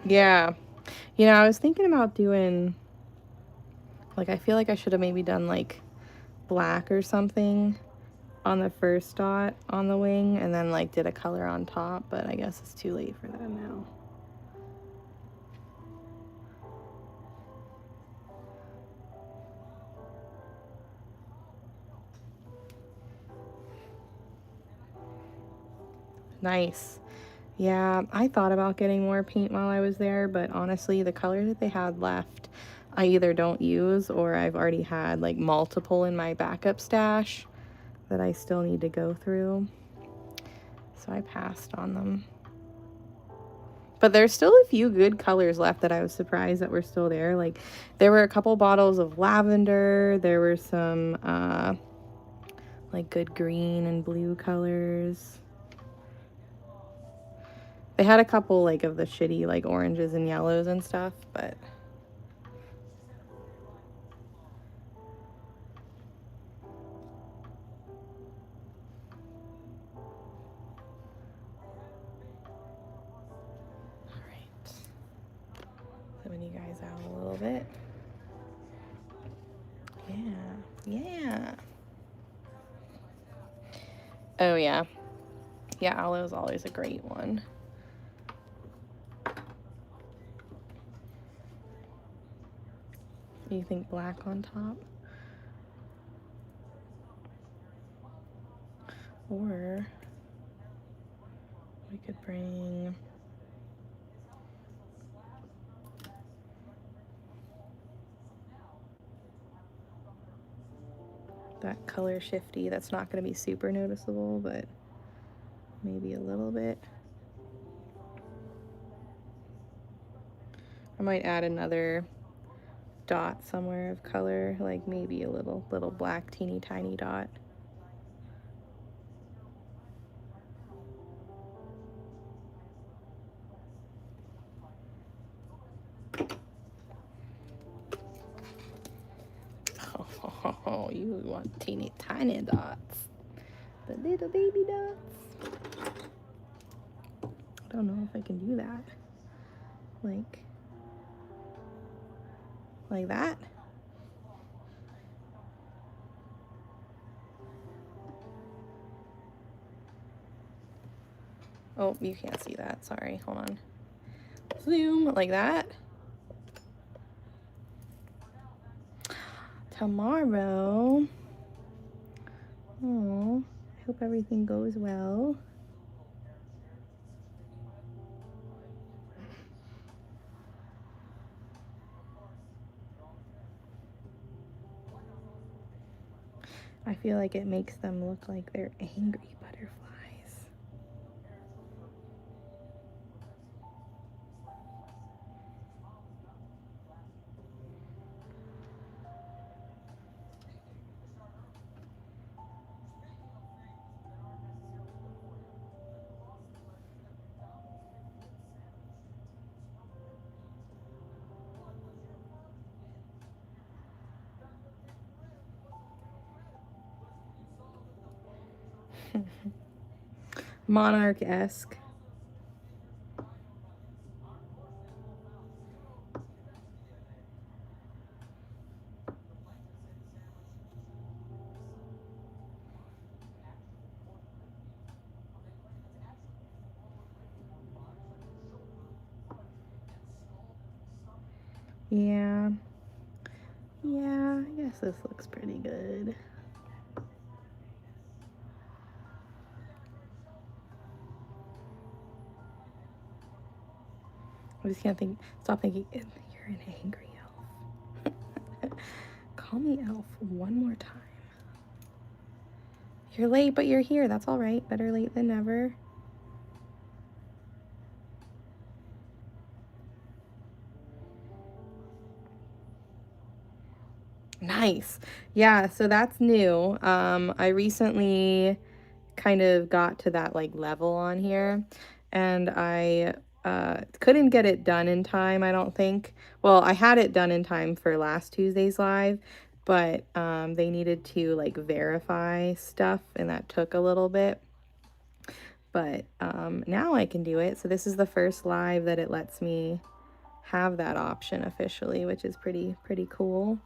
Yeah, you know, I was thinking about doing, like, I feel like I should have maybe done like black or something on the first dot on the wing and then like did a color on top, but I guess it's too late for that now. Nice. Yeah, I thought about getting more paint while I was there, but honestly, the color that they had left, I either don't use or I've already had like multiple in my backup stash that I still need to go through. So I passed on them. But there's still a few good colors left that I was surprised that were still there. Like, there were a couple bottles of lavender. There were some, like, good green and blue colors. They had a couple, like, of the shitty, like, oranges and yellows and stuff, but... Alright. Zooming you guys out a little bit. Yeah. Oh, yeah. Yeah, aloe is always a great one. You think black on top? Or we could bring that color shifty. That's not going to be super noticeable, but maybe a little bit. I might add another dot somewhere of color, like maybe a little black teeny tiny dot. Oh, you want teeny tiny dots. The little baby dots. I don't know if I can do that. Like that. Oh, you can't see that. Sorry. Hold on. Zoom. Like that. Tomorrow. Oh, I hope everything goes well. I feel like it makes them look like they're angry butterflies. Monarch-esque. Yeah. Yeah, I guess this looks pretty good. I just can't stop thinking, you're an angry elf. Call me elf one more time. You're late, but you're here. That's all right. Better late than never. Nice. Yeah, so that's new. I recently kind of got to that like level on here, and I couldn't get it done in time, I don't think. Well, I had it done in time for last Tuesday's live, but they needed to like verify stuff, and that took a little bit. But now I can do it. So this is the first live that it lets me have that option officially, which is pretty cool.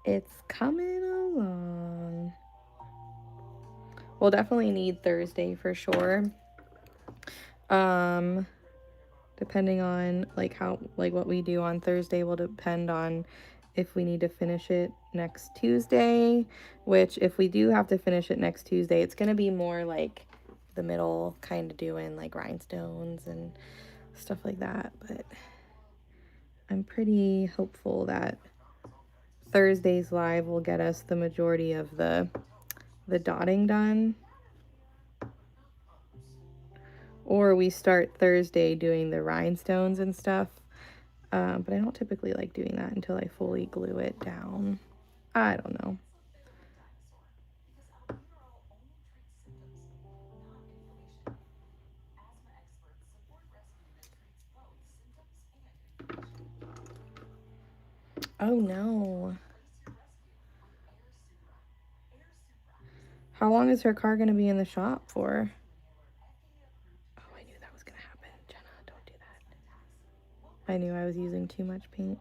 It's coming along. We'll definitely need Thursday for sure. Depending on like how like what we do on Thursday will depend on if we need to finish it next Tuesday, which if we do have to finish it next Tuesday, it's going to be more like the middle, kind of doing like rhinestones and stuff like that. But I'm pretty hopeful that Thursday's live will get us the majority of the dotting done. Or we start Thursday doing the rhinestones and stuff. But I don't typically like doing that until I fully glue it down. I don't know. Oh no. How long is her car going to be in the shop for? Oh, I knew that was going to happen. Jenna, don't do that. I knew I was using too much paint.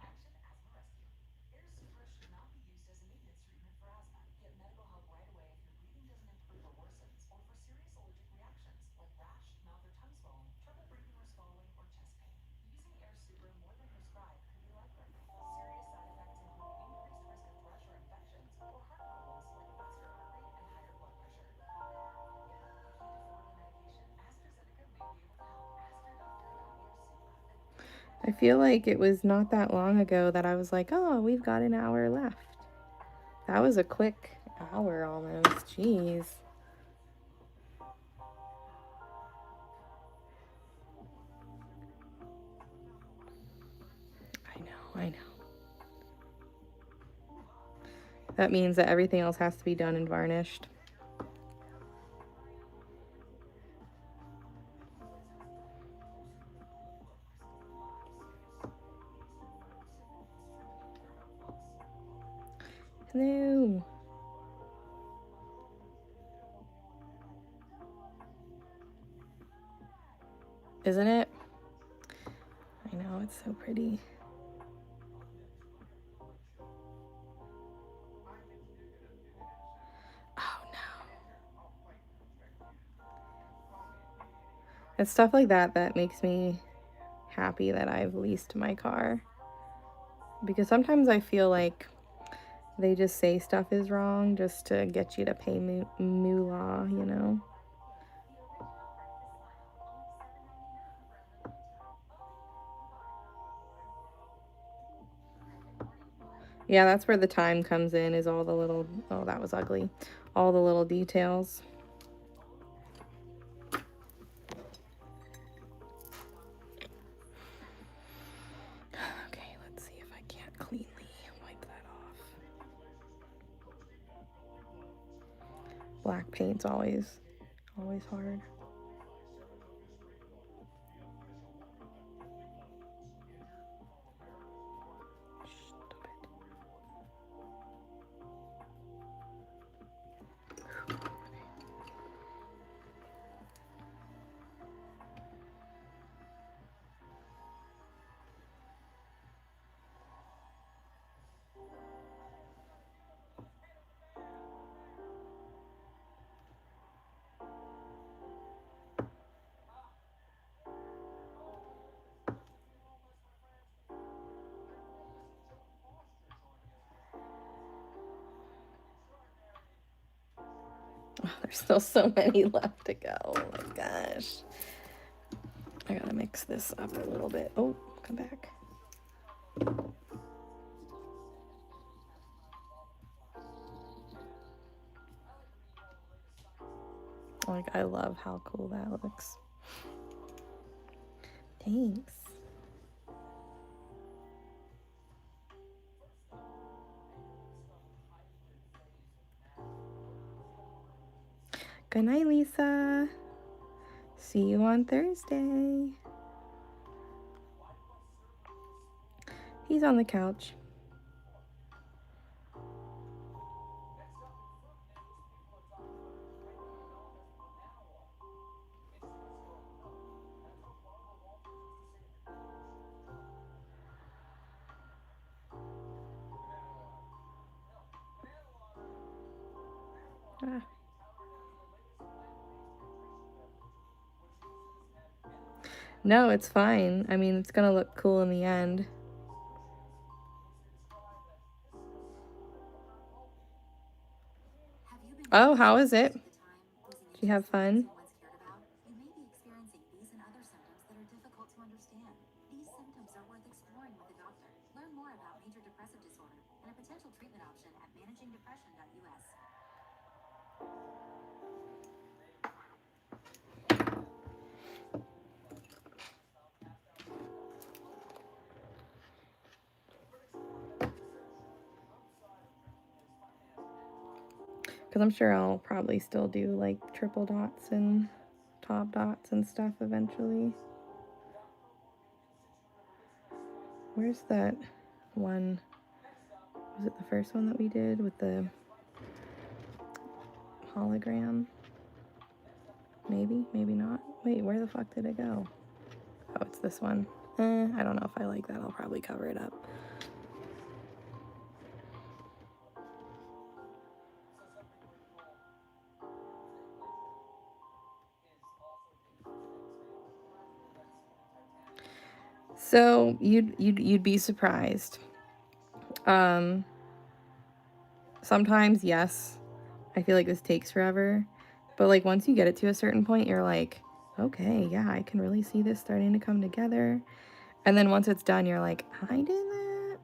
I feel like it was not that long ago that I was like, oh, we've got an hour left. That was a quick hour almost. Jeez. I know. That means that everything else has to be done and varnished. Hello. Isn't it? I know, it's so pretty. Oh no. It's stuff like that that makes me happy that I've leased my car. Because sometimes I feel like they just say stuff is wrong just to get you to pay moolah, you know? Yeah, that's where the time comes in, is all the little, oh, that was ugly. All the little details. Okay, let's see if I can't cleanly wipe that off. Black paint's always hard. Oh, there's still so many left to go. Oh my gosh. I gotta mix this up a little bit. Oh, come back. Like, I love how cool that looks. Thanks. Good night, Lisa. See you on Thursday. He's on the couch. Ah. No, it's fine. I mean, it's gonna look cool in the end. Oh, how is it? Did you have fun? Because I'm sure I'll probably still do like triple dots and top dots and stuff eventually. Where's that one? Was it the first one that we did with the hologram? Maybe, maybe not. Wait, where the fuck did it go? Oh, it's this one. I don't know if I like that. I'll probably cover it up. So you'd be surprised. Sometimes, yes, I feel like this takes forever, but like once you get it to a certain point, you're like, okay, yeah, I can really see this starting to come together. And then once it's done, you're like, I did that?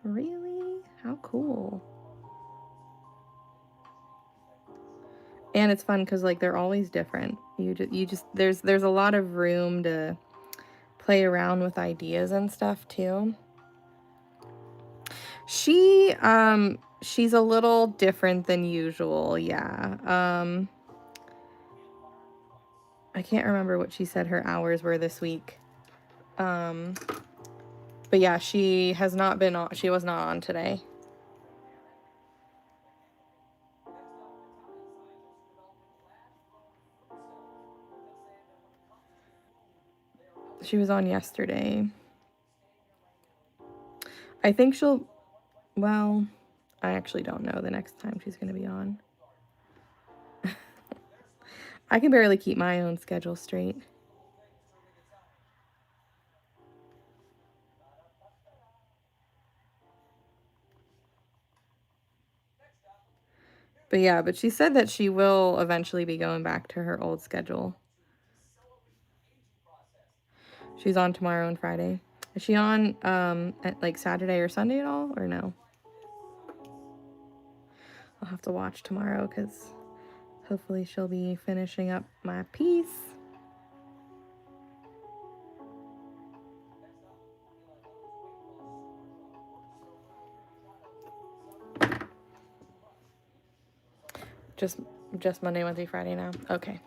Really? How cool. And it's fun because like they're always different. You just there's a lot of room to play around with ideas and stuff too. She's a little different than usual, yeah. I can't remember what she said her hours were this week. But yeah, she has not been on, she was not on today. She was on yesterday. I think she'll, well, I actually don't know the next time she's going to be on. I can barely keep my own schedule straight. But yeah, but she said that she will eventually be going back to her old schedule. She's on tomorrow and Friday. Is she on at like Saturday or Sunday at all, or no? I'll have to watch tomorrow because hopefully she'll be finishing up my piece. Just Monday, Wednesday, Friday now. Okay.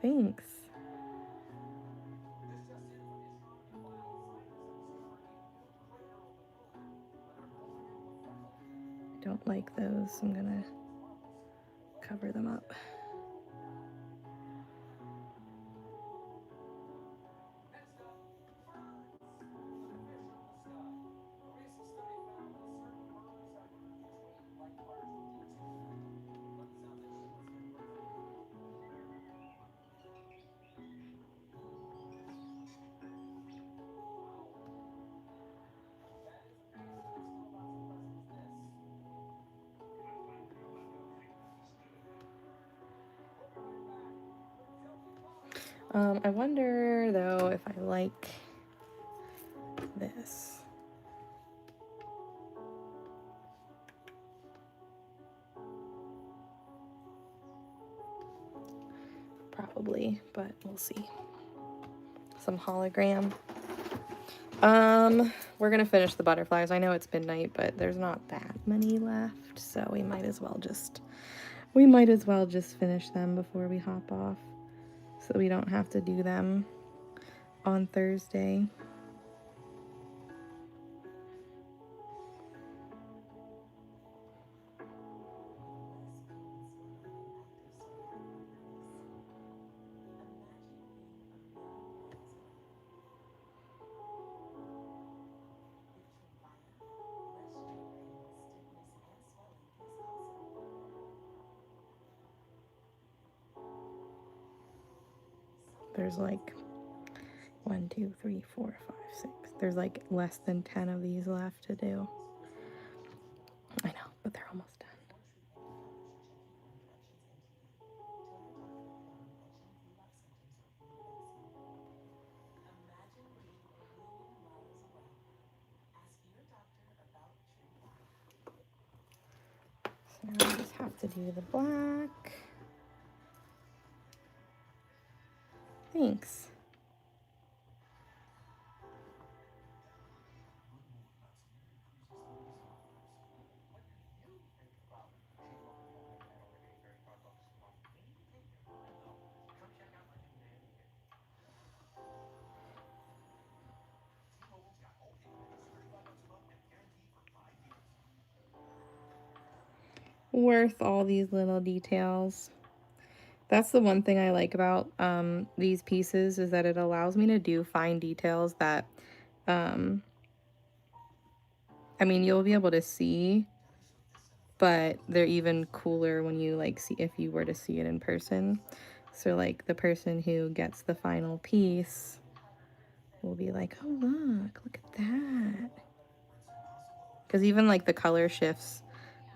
Thanks. I don't like those. I'm gonna cover them up. I wonder though if I like this. Probably, but we'll see. Some hologram. We're gonna finish the butterflies. I know it's midnight, but there's not that many left, so we might as well just finish them before we hop off, so we don't have to do them on Thursday. There's like 1, 2, 3, 4, 5, 6. There's like less than 10 of these left to do. I know, but they're almost done. So now I just have to do the black. Thanks. Worth all these little details. That's the one thing I like about these pieces, is that it allows me to do fine details that, I mean, you'll be able to see, but they're even cooler when you like see, if you were to see it in person. So like the person who gets the final piece will be like, oh look at that. Because even like the color shifts,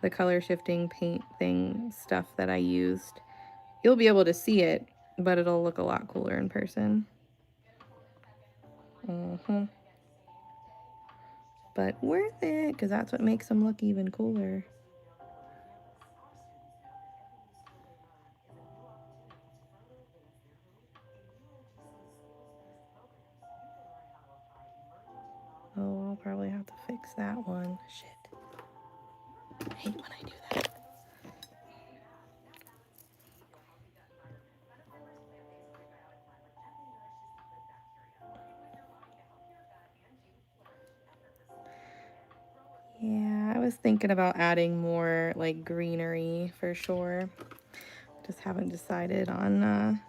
the color shifting paint thing stuff that I used, you'll be able to see it, but it'll look a lot cooler in person. But worth it, because that's what makes them look even cooler. Oh, I'll probably have to fix that one. Shit. I hate when I do that. Yeah, I was thinking about adding more like greenery for sure. Just haven't decided on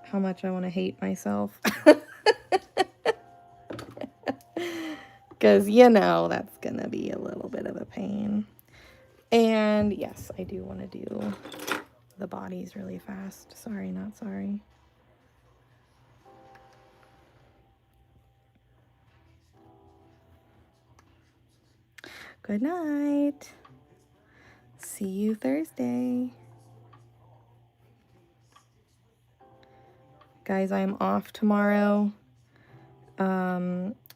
how much I want to hate myself. Because, you know, that's going to be a little bit of a pain. And yes, I do want to do the bodies really fast. Sorry, not sorry. Good night. See you Thursday. Guys, I'm off tomorrow.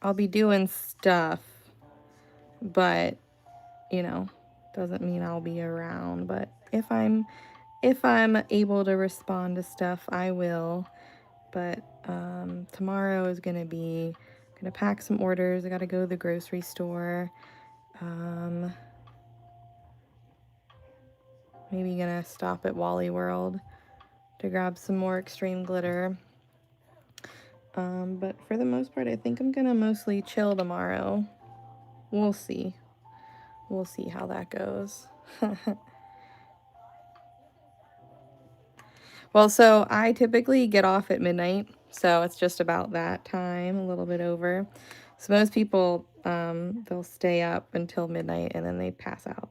I'll be doing stuff, but you know, doesn't mean I'll be around. But if I'm able to respond to stuff, I will. But tomorrow is gonna pack some orders. I gotta go to the grocery store. Maybe gonna stop at Wally World to grab some more extreme glitter. But for the most part, I think I'm gonna mostly chill tomorrow. We'll see. We'll see how that goes. Well, so I typically get off at midnight, so it's just about that time, a little bit over. So most people, they'll stay up until midnight and then they pass out.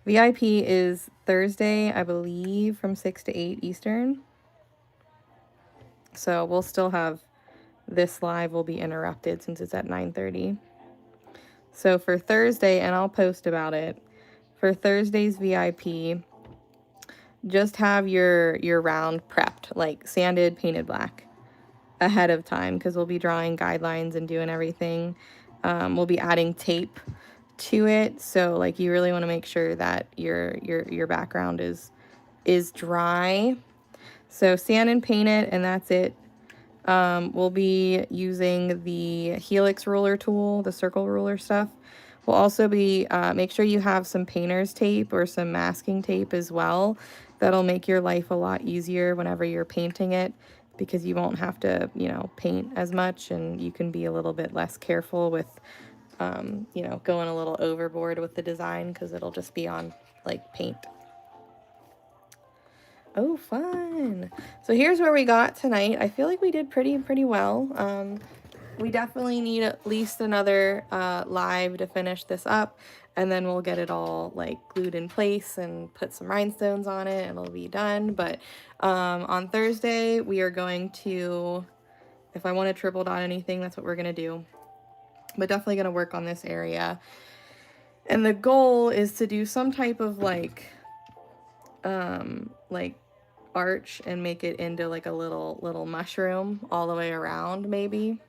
VIP is Thursday, I believe, from 6 to 8 Eastern. So we'll still have, this live will be interrupted since it's at 9:30. So for Thursday, and I'll post about it, for Thursday's VIP, just have your round prepped, like sanded, painted black ahead of time, because we'll be drawing guidelines and doing everything. We'll be adding tape to it, so like you really want to make sure that your background is dry. So sand and paint it, and that's it. We'll be using the helix ruler tool, the circle ruler stuff. We'll also be, make sure you have some painter's tape or some masking tape as well. That'll make your life a lot easier whenever you're painting it, because you won't have to, you know, paint as much, and you can be a little bit less careful with, you know, going a little overboard with the design, because it'll just be on like paint. Oh, fun. So here's where we got tonight. I feel like we did pretty well. We definitely need at least another live to finish this up, and then we'll get it all like glued in place and put some rhinestones on it, and it'll be done. But on Thursday, we are going to, if I want to triple dot anything, that's what we're going to do. But definitely going to work on this area. And the goal is to do some type of like arch and make it into like a little mushroom all the way around, maybe.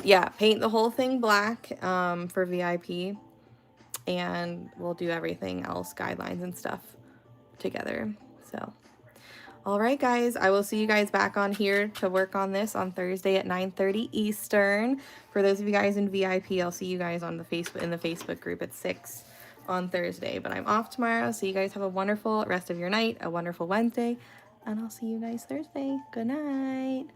Yeah, paint the whole thing black for VIP, and we'll do everything else, guidelines and stuff, together. So all right, guys, I will see you guys back on here to work on this on Thursday at 9:30 Eastern. For those of you guys in VIP, I'll see you guys on the Facebook group at 6 on Thursday. But I'm off tomorrow, so you guys have a wonderful rest of your night, a wonderful Wednesday, and I'll see you guys Thursday. Good night.